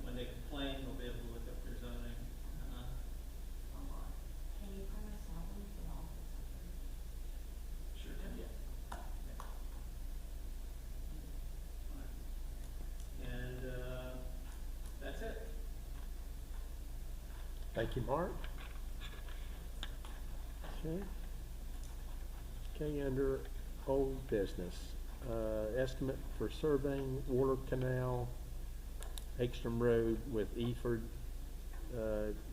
when they complain, we'll be able to look up their zoning, online. Can you print us out one for the office? Sure can, yeah. Alright. And, that's it. Thank you, Mark. Okay. Okay, under old business, estimate for surveying water canal, Ekstrom Road with Eford,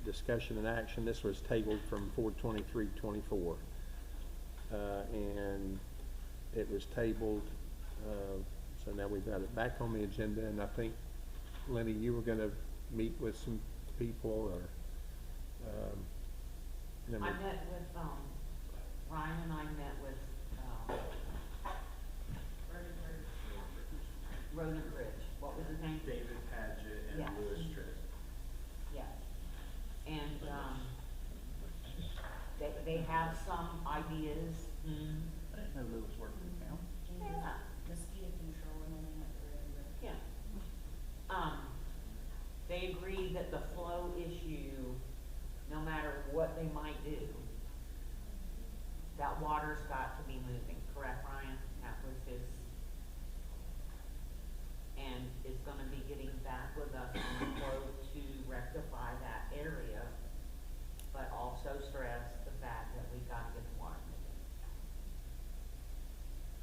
discussion and action. This was tabled from 4/23/24. And it was tabled, so now we've got it back on the agenda, and I think, Lenny, you were gonna meet with some people, or, I met with, Ryan and I met with, Rodent Ridge, what was his name? David Padgett and Yes. Louis Tritt. Yes. And, they have some ideas. I didn't know Lewis worked in town. Yeah. Mosquito control and then at the river. Yeah. They agree that the flow issue, no matter what they might do, that water's got to be moving, correct, Ryan? That was his, and is gonna be getting back with us on the flow to rectify that area, but also stress the fact that we've got to get the water moving.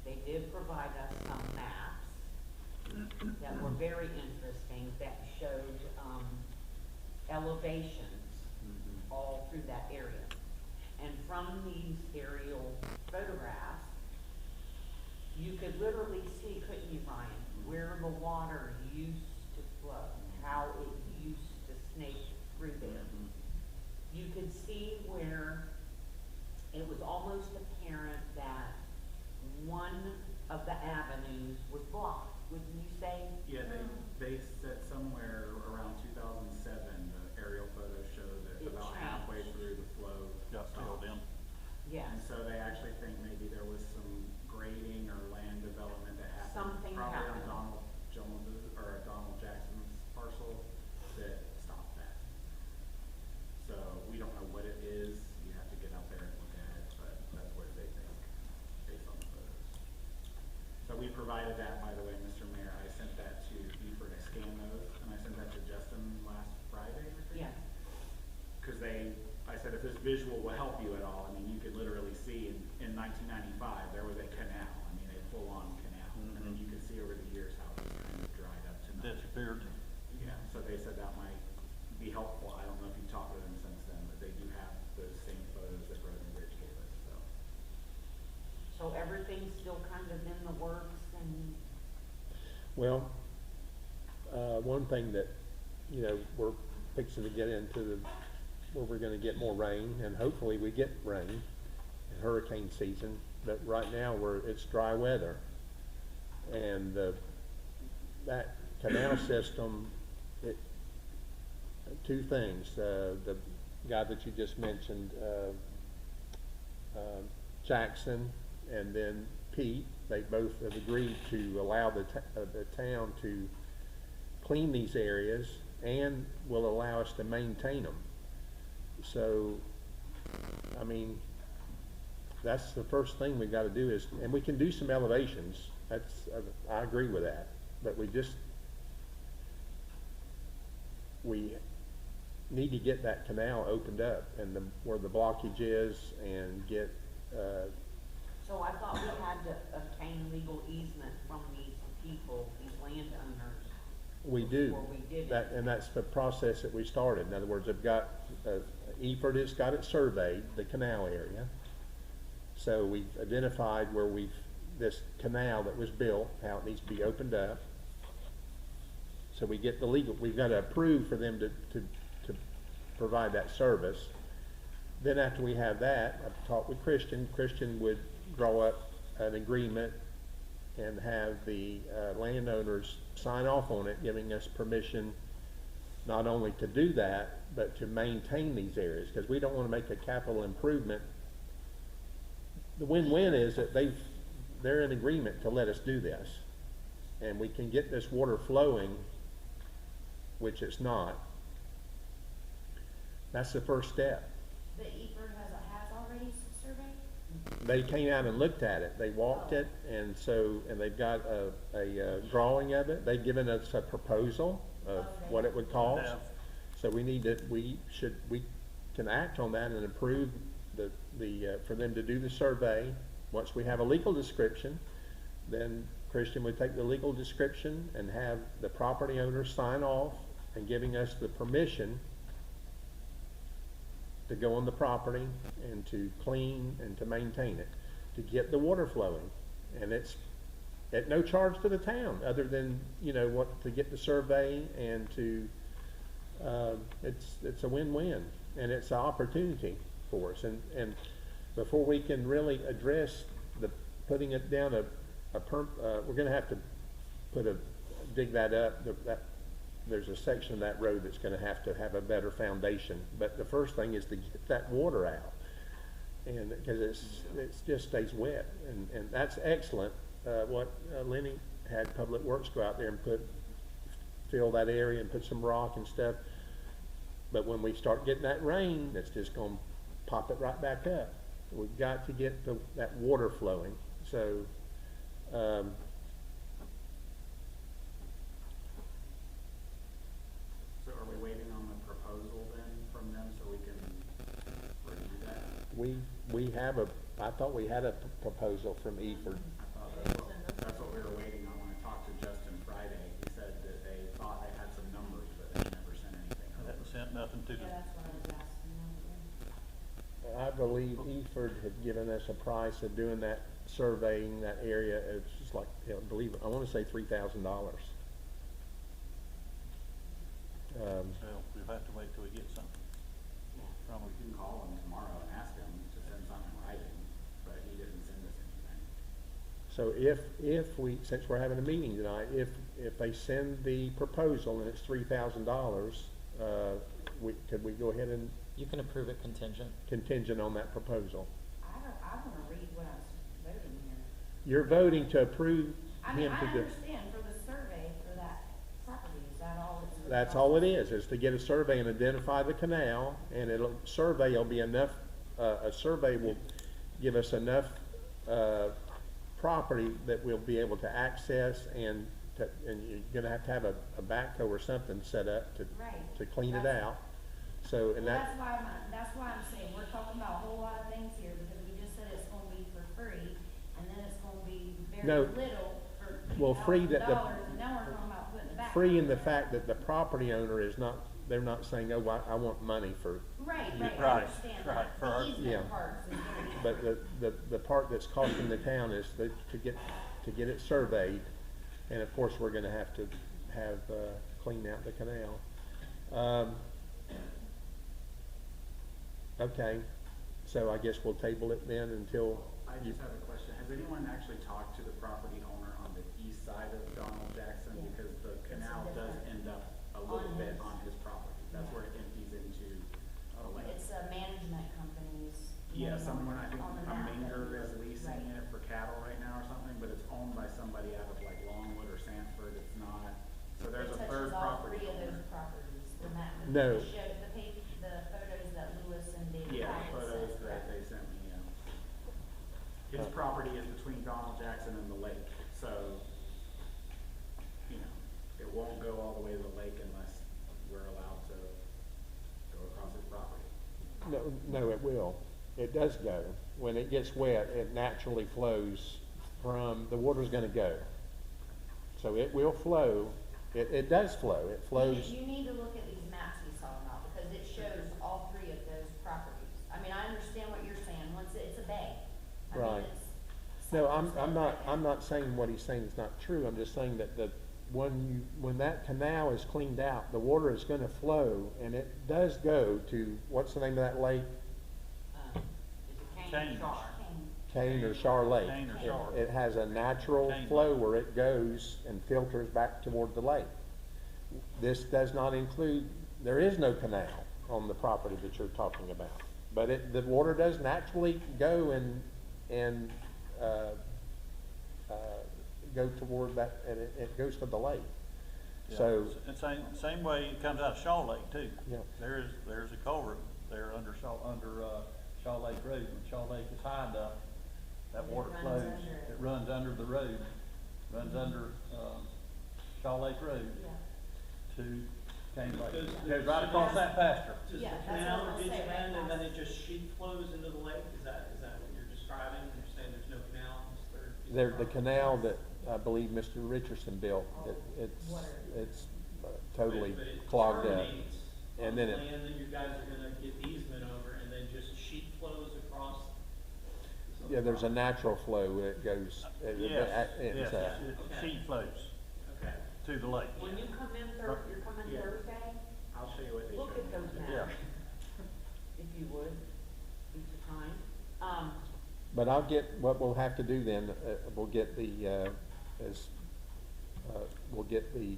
They did provide us some maps that were very interesting, that showed, elevations all through that area. And from these aerial photographs, you could literally see, couldn't you, Ryan, where the water used to flow, how it used to snake through there. You could see where it was almost apparent that one of the avenues was blocked, wouldn't you say? Yeah, they said somewhere around 2007, the aerial photos show that It about halfway changed. through the flow Got filled in. Yes. And so they actually think maybe there was some grading or land development that happened. Something Probably happened. on Donald Jones's, or Donald Jackson's parcel that stopped that. So we don't know what it is, you have to get out there and look at it, but that's what they think, based on the photos. So we provided that, by the way, Mr. Mayor, I sent that to Eford, I scanned those, and I sent that to Justin last Friday, I think. Yes. Cause I said, if this visual will help you at all, I mean, you could literally see in 1995, there was a canal, I mean, a full-on canal. And then you could see over the years how it's kind of dried up to nothing. Disappeared. Yeah, so they said that might be helpful. I don't know if you talked to them since then, but they do have those same photos that Roden Bridge gave us, so. So everything's still kind of in the works and, Well, one thing that, we're fixing to get into where we're gonna get more rain, and hopefully we get rain in hurricane season, but right now it's dry weather. And that canal system, two things, the guy that you just mentioned, Jackson, and then Pete, they both have agreed to allow the town to clean these areas and will allow us to maintain them. So, I mean, that's the first thing we gotta do is, and we can do some elevations, I agree with that, but we need to get that canal opened up and where the blockage is, and get, so I thought we had to obtain legal easement from these people, these landowners. we do. Before we did That, it. and that's the process that we started. In other words, I've got, Eford has got it surveyed, the canal area. So we've identified where this canal that was built, how it needs to be opened up. So we get we've got to approve for them to provide that service. Then after we have that, I've talked with Christian would draw up an agreement and have the landowners sign off on it, giving us permission not only to do that, but to maintain these areas, because we don't want to make a capital improvement. The win-win is that they're in agreement to let us do this, and we can get this water flowing, which it's not. That's the first step. The Eford has already surveyed? They came out and looked at it, they walked it, and they've got a drawing of it. They've given us a proposal of what it would cost. Yeah. So we can act on that and approve for them to do the survey. Once we have a legal description, then Christian would take the legal description and have the property owner sign off and giving us the permission to go on the property and to clean and to maintain it, to get the water flowing. And it's at no charge to the town, other than, you know, what, to get the survey and to, it's a win-win, and it's an opportunity for us. And before we can really address the putting it down we're gonna have to dig that up. There's a section of that road that's gonna have to have a better foundation. But the first thing is to get that water out, and because it just stays wet, and that's excellent. What Lenny had Public Works go out there and fill that area and put some rock and stuff. But when we start getting that rain, that's just gonna pop it right back up. We've got to get that water flowing. So So are we waiting on the proposal then from them so we can review that? we have I thought we had a proposal from Eford. That's what we were waiting on. When I talked to Justin Friday, he said that they thought they had some numbers, but they never sent anything. I haven't sent nothing to them. Yeah, that's what I was asking. I believe Eford had given us a price of doing that, surveying that area. It's just like, I want to say $3,000. Well, we'll have to wait till we get something from We them. can call him tomorrow and ask him to send something in writing, but he didn't send us anything. So if we, since we're having a meeting tonight, if they send the proposal and it's $3,000, could we go ahead and You can approve it contingent on that proposal? I wanna read what I was voting here. You're voting to approve I mean, him I to do. understand for the survey for that property, is that all it's? That's all it is to get a survey and identify the canal, and survey will be enough, a survey will give us enough, property that we'll be able to access, and you're gonna have to have a backhoe or something set up to Right. clean it That's- out. So, and Well, that, that's why I'm saying, we're talking about a whole lot of things here, because we just said it's gonna be for free, and then it's gonna be very No. little for Well, free that the- $3,000, and now we're talking about putting it back. free in the fact that the property owner is not, they're not saying, oh, I want money for, Right, Yeah. I Right, understand right, that. for our- The Yeah. easement parts is gonna be. but the part that's costing the town is to get it surveyed, and of course, we're gonna have to clean out the canal. Okay, so I guess we'll table it then until I you, just have a question. Has anyone actually talked to the property owner on the east side of Donald Jackson? Yeah. Because the canal does end up a little bit on his property. That's where it empties into a lake. It's a management company's. Yeah, name someone, I think, on the a map that Minger we- is leasing right. it for cattle right now or something, but it's owned by somebody out of like Longwood or Sanford. It's not, so there's a third property It touches all three of owner. those properties, the map. No. The photos that Lewis and David. Yeah, had the photos sent, that correct. they sent me, yeah. His property is between Donald Jackson and the lake, so, you know, it won't go all the way to the lake unless we're allowed to go across his property. no, it will. It does go. When it gets wet, it naturally flows the water's gonna go. So it will flow. It does flow. It flows. You need to look at these maps he's talking about, because it shows all three of those properties. I mean, I understand what you're saying, once it's a bay. I mean, Right. it's No, something's I'm going not, right I'm not saying what he's saying is not true. I'm just saying that when that canal is cleaned out, the water is gonna flow, and it does go to, what's the name of that lake? Is it Cane. Char? Cane or Char Lake. Cane or Char. It has a natural Cane. flow where it goes and filters back toward the lake. This does not include, there is no canal on the property that you're talking about. But the water does naturally go and go toward that, and it goes to the lake. Yeah. So, And same way it comes out of Shaw Lake too. Yeah. There's a culvert there under Shaw Lake Road. When Shaw Lake is high enough, that It water runs flows. under it. It runs under the road, runs under, Shaw Lake Road Yeah. to Goes right across that pasture. Does Yeah, the that's what canal I'm ditch saying, right end and then across. it just sheet flows into the lake? Is that what you're describing? You're saying there's no canal in this third piece of There, the property? canal that I believe Mr. Richardson built, Water. it's totally But it clogged up. terminates And on then it- land that you guys are gonna get easement over and then just sheet flows across? this other Yeah, there's a property? natural flow that goes, Yes, it's, it sheet flows Okay. to the lake. When you come in you're coming Yeah. Thursday, I'll show you what they look showed at me. those Yeah. maps, if you would, each time. but I'll get, what we'll have to do then, we'll get we'll get the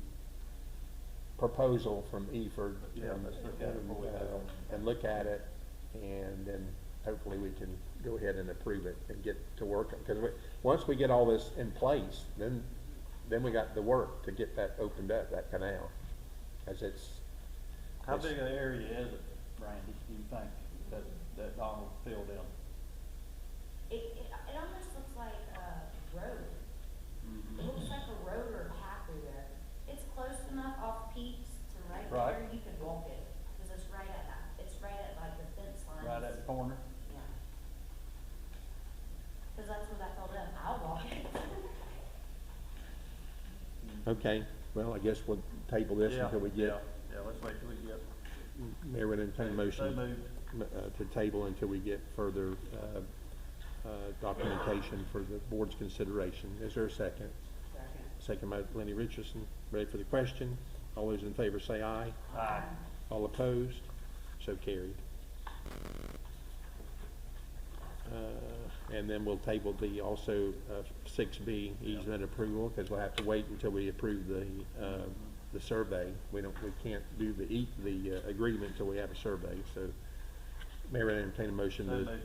proposal from Eford. Yeah, let's look at it before we vote. And look at it, and then hopefully we can go ahead and approve it and get to work. Because once we get all this in place, then we got the work to get that opened up, that canal. As How big an area is it, Randy, do you think, that Donald filled in? It almost looks like a road. It looks like a road or a path through there. It's close enough off Pete's to right Right. there, you could walk it, cause it's right at like the fence line. Right at the corner? Yeah. Cause that's what I told them, I'll walk it. Okay, well, I guess we'll table this Yeah, until we get, Yeah, let's wait till we get. Mayor would entertain a So motion moved. to table until we get further documentation for the board's consideration. Is there a second? Second. Second by Lenny Richardson. Ready for the question? All those in favor say aye. Aye. All opposed? So carried. And then we'll table the also 6B easement approval, because we'll have to wait until we approve the survey. We can't do the agreement until we have a survey. So Mayor, I entertain a motion So to. moved.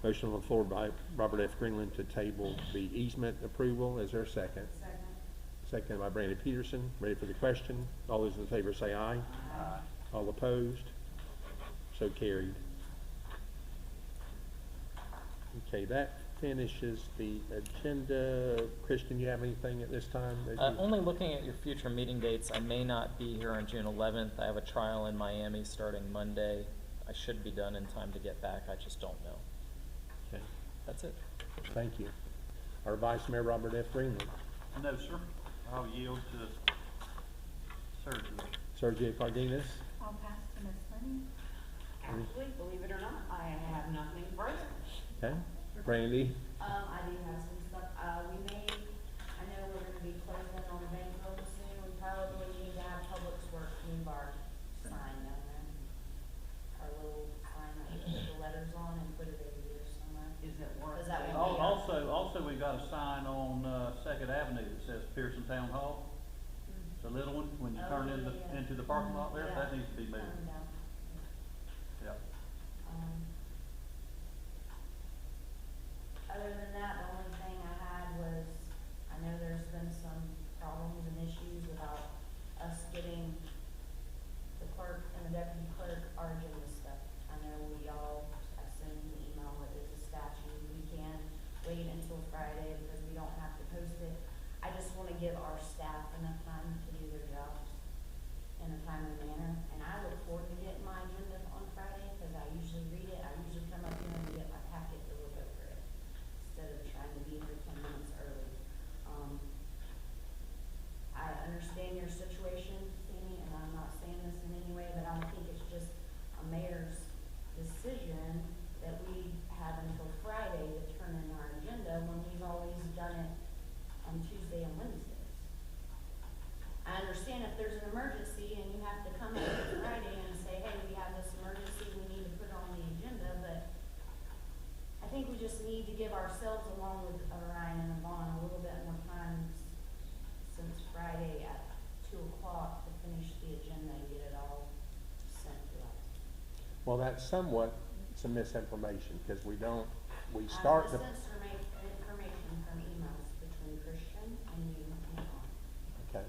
Motion on the floor by Robert F. Greenland to table the easement approval. Is there a second? Second. Second by Brandon Peterson. Ready for the question? All those in favor say aye. Aye. All opposed? So carried. Okay, that finishes the agenda. Christian, you have anything at this time? that you- Only looking at your future meeting dates, I may not be here on June 11th. I have a trial in Miami starting Monday. I should be done in time to get back, I just don't know. Okay, That's it. thank you. Our Vice Mayor, Robert F. Greenland. No, sir. I'll yield to Sergio. Sergio Cardenas. I'll pass to Miss Lenny. Actually, believe it or not, I have nothing further. Okay. Brandy. I do have some stuff, I know we're gonna be closing on the bank real soon, we probably need to have Public Works move our sign down there. Our little sign that we put the letters on and put it over here somewhere. Is it worth? Is that it? what- Also, we got a sign on, Second Avenue that says Pierson Town Hall. It's a little one, when you Oh, turn yeah. into the parking lot there, Yeah. that needs to be moved. Coming down. Yeah. Other than that, the only thing I had was, I know there's been some problems and issues about us getting the clerk and the deputy clerk our agenda stuff. I know I sent an email that there's a statute, we can wait until Friday because we don't have to post it. I just wanna give our staff enough time to do their jobs in a timely manner, and I look forward to getting my agenda on Friday, cause I usually read it, I usually come up here and get my packet to look over it, instead of trying to be here 10 minutes early. I understand your situation, Sammy, and I'm not saying this in any way, but I think it's just a mayor's decision that we have until Friday to turn in our agenda when we've always done it on Tuesday and Wednesdays. I understand if there's an emergency and you have to come up on Friday and say, hey, we have this emergency, we need to put it on the agenda, but I think we just need to give ourselves, along with Ryan and Yvonne, a little bit more time since Friday at 2 o'clock to finish the agenda and get it all sent to us. Well, that's somewhat some misinformation, because we start the. This is information from emails between Christian and you and Yvonne. Okay.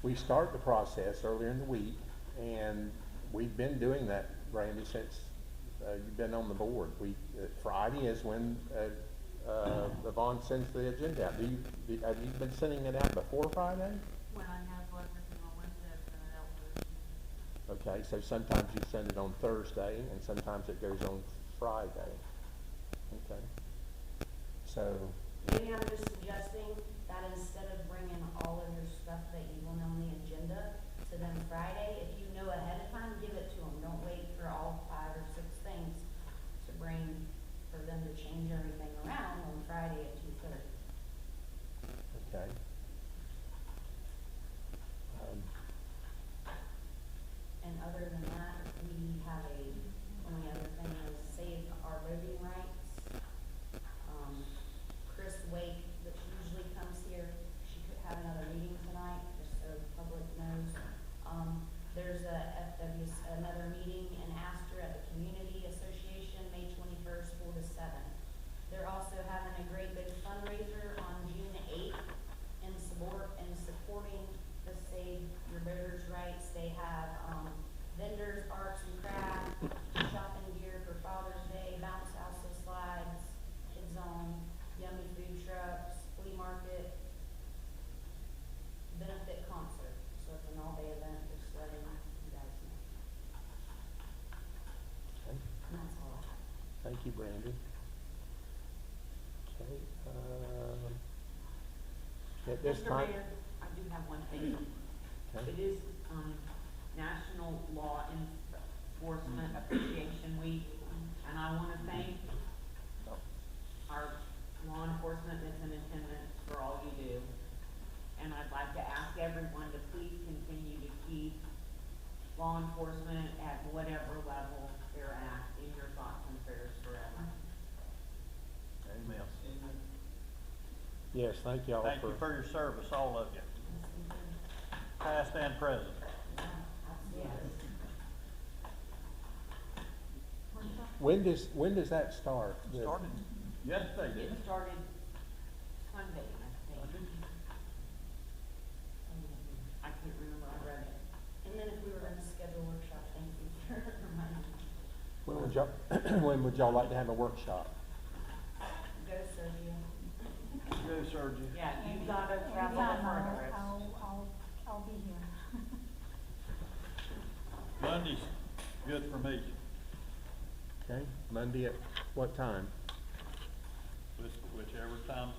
We start the process earlier in the week, and we've been doing that, Randy, since you've been on the board. Friday is when Yvonne sends the agenda out. Have you been sending it out before Friday? When I have everything on Wednesday, I send it out Thursday. Okay, so sometimes you send it on Thursday, and sometimes it goes on Friday. Okay. So, Maybe I'm just suggesting that instead of bringing all of your stuff that you want on the agenda to them Friday, if you know ahead of time, give it to them. Don't wait for all 5 or 6 things to bring, for them to change everything around on Friday at 2:30. okay. And other than that, we have only other thing is save our voting rights. Chris Wake, which usually comes here, she could have another meeting tonight, just so the public knows. There's another meeting in Astor at the Community Association, May 21st, 4 to 7. They're also having a great big fundraiser on June 8th in supporting the Save Your Voters' Rights. They have vendors, arts and crafts, shopping gear for Father's Day, bounce houses, slides, kids zone, yummy food trucks, flea market, benefit concert. So it's an all-day event, just letting you guys know. Okay. And that's all I have. Thank you, Brandy. Okay, at this Mr. time. Mayor, I do have one thing. Okay. It is, National Law Enforcement Appreciation Week, and I wanna thank our law enforcement that's in attendance for all you do. And I'd like to ask everyone to please continue to keep law enforcement at whatever level they're at in your thoughts and prayers forever. Amen. Yes, thank y'all Thank you for your service, all of you, past and present. Yes. When does that start? Started yesterday, It didn't it? started Sunday, I think. I can't remember, I read it. And then if we were going to schedule a workshop, thank you for reminding me. When would y'all like to have a workshop? Go, Sergio. Go, Sergio. Yeah, you gotta travel Anytime, further. I'll be here. Monday's good for me. Okay, Monday at what time? Whichever time's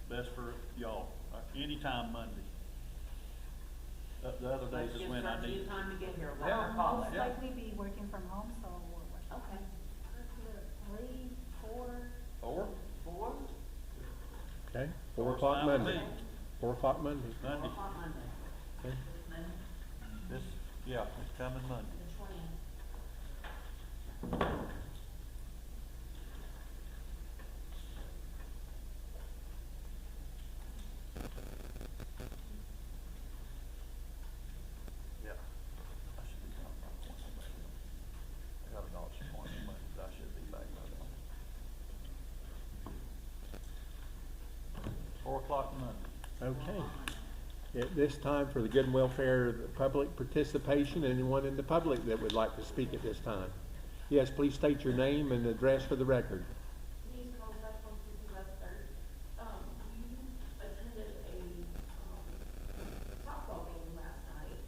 best for y'all, anytime Monday. The other days Let's is give when I Sergio need. time to get here, let Yeah. her call Most it. likely be working from home, so Okay. 3, 4. 4? 4? Okay, 4 Four's o'clock fine with Monday. me. 4 o'clock Monday. Four Monday. o'clock Monday. Okay. It's coming Monday. The 20th. Yeah. I should be done by 20 maybe. I got a doctor's appointment Monday, but I should be back by then. 4 o'clock Monday. Okay. At this time, for the good and welfare of the public participation, anyone in the public that would like to speak at this time? Yes, please state your name and address for the record. Please contact 150 West Third. You attended a softball game last night,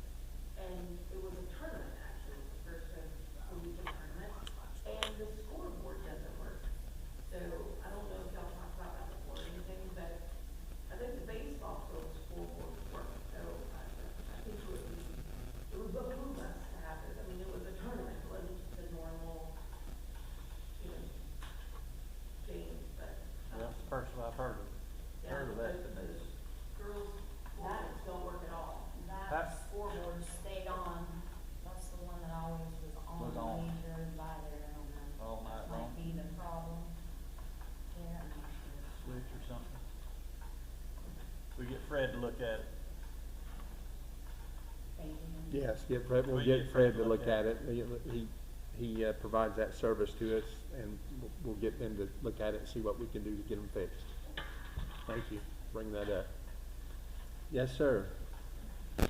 and it was a tournament, actually, it was the first of a weekend tournament, and the scoreboard doesn't work. So, I don't know if y'all talked about that before or anything, but I think the baseball field scoreboard worked, so I think it would behoove us to have it. I mean, it was a tournament, it wasn't just a normal, game, but. That's the first I've heard of that today. Girls' bats don't work at all. That That- scoreboard stayed on. That's the one that always was on. Was on. when you drove by there. I don't know. All night That long. might be the problem. Yeah, I'm not sure. Switch or something. We get Fred to look at it. Thank you. Yes, we'll We get Fred to look at it. He provides that service to us, and we'll get them to look at it and see what we can do to get them fixed. Thank you. Bring that up. Yes, sir. I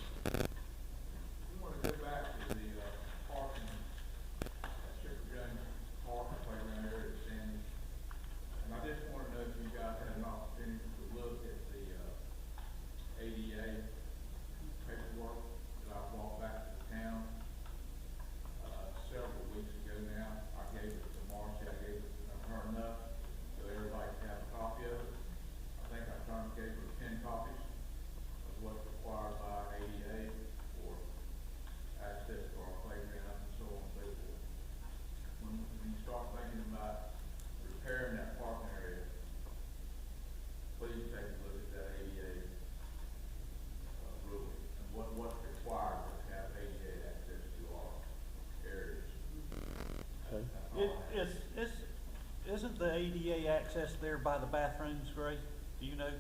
want to go back to the parking at Shepherd James Park playground area at Sandy. And I just want to know if you guys had an opportunity to look at the ADA paperwork that I brought back to the town. the ADA access there by the bathrooms, Grace? Do you know?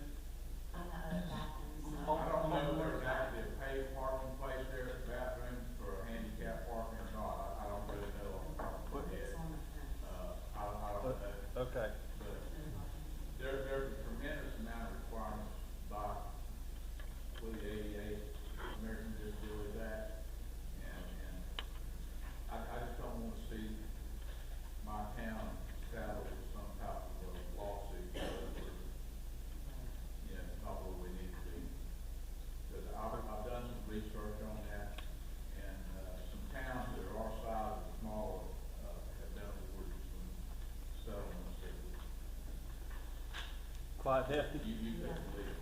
On the other bathrooms. I don't know if there's actually a paid parking place there at the bathrooms for handicap parking or not. I don't really know on the top of my head. It's on the fence. I don't know. Okay. But there's a tremendous amount of requirements by, with the ADA, American Disabilities Act. And I just don't want to see my town saddled with some type of a lawsuit. You know, not where we need to be. Because I've done some research on that, and, some towns that are our size or smaller, have done with some settlements that Quite hefty. you couldn't believe,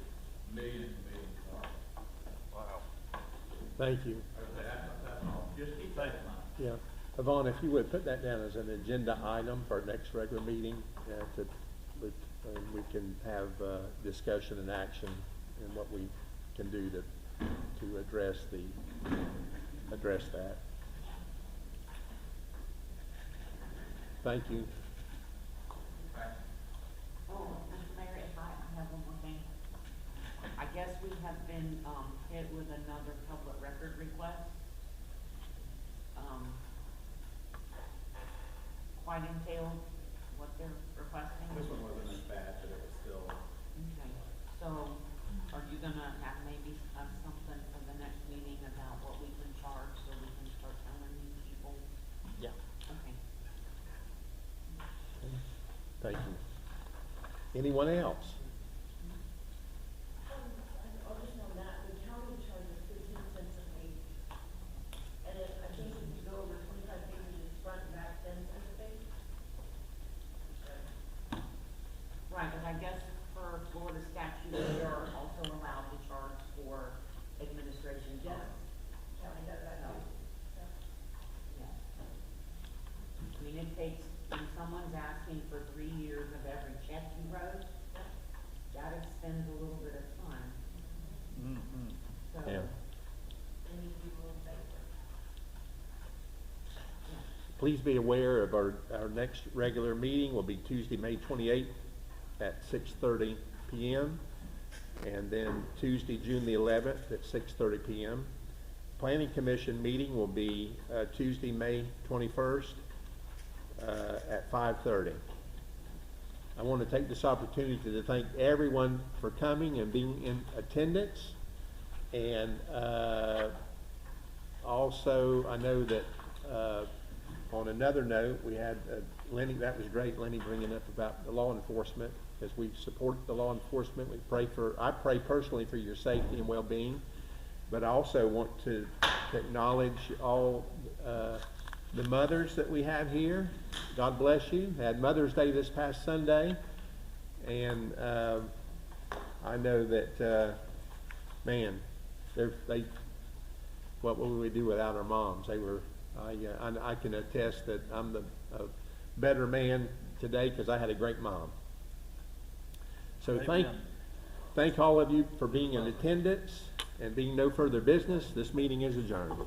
millions and millions of dollars. Wow. Thank you. Okay, that's all. Just keep that in mind. Yeah. Yvonne, if you would put that down as an agenda item for our next regular meeting, we can have discussion and action and what we can do to address that. Thank you. Oh, Mr. Mayor, if I have one more thing. I guess we have been, hit with another public record request. Quite entailed what they're requesting. This one wasn't as bad, but it was still, Okay, so are you gonna have maybe something for the next meeting about what we can charge so we can start telling these people? Yeah. Okay. Thank you. Anyone else? I'll just know that, the county charges 15 cents a page. And I think if you go over 25 pages, it's front and back 10 cents a page. Right, but I guess for Florida statute, we are also allowed to charge for administration Yes. costs. County does that too. Yeah. I mean, it takes, when someone's asking for 3 years of every check you wrote, that expends a little bit of time, Mm-hmm. so. Yeah. They need to be ruled favor. Please be aware of our next regular meeting will be Tuesday, May 28th at 6:30 p.m. and then Tuesday, June the 11th at 6:30 p.m. Planning Commission meeting will be Tuesday, May 21st at 5:30. I want to take this opportunity to thank everyone for coming and being in attendance. And also, I know that on another note, we had Lenny, that was great, Lenny bringing up about the law enforcement, because we support the law enforcement. I pray personally for your safety and well-being, but I also want to acknowledge all the mothers that we have here. God bless you. Had Mother's Day this past Sunday, and I know that, man, what would we do without our moms? They were. I can attest that I'm a better man today because I had a great mom. So thank all of you for being in attendance, and being no further business, this meeting is adjourned.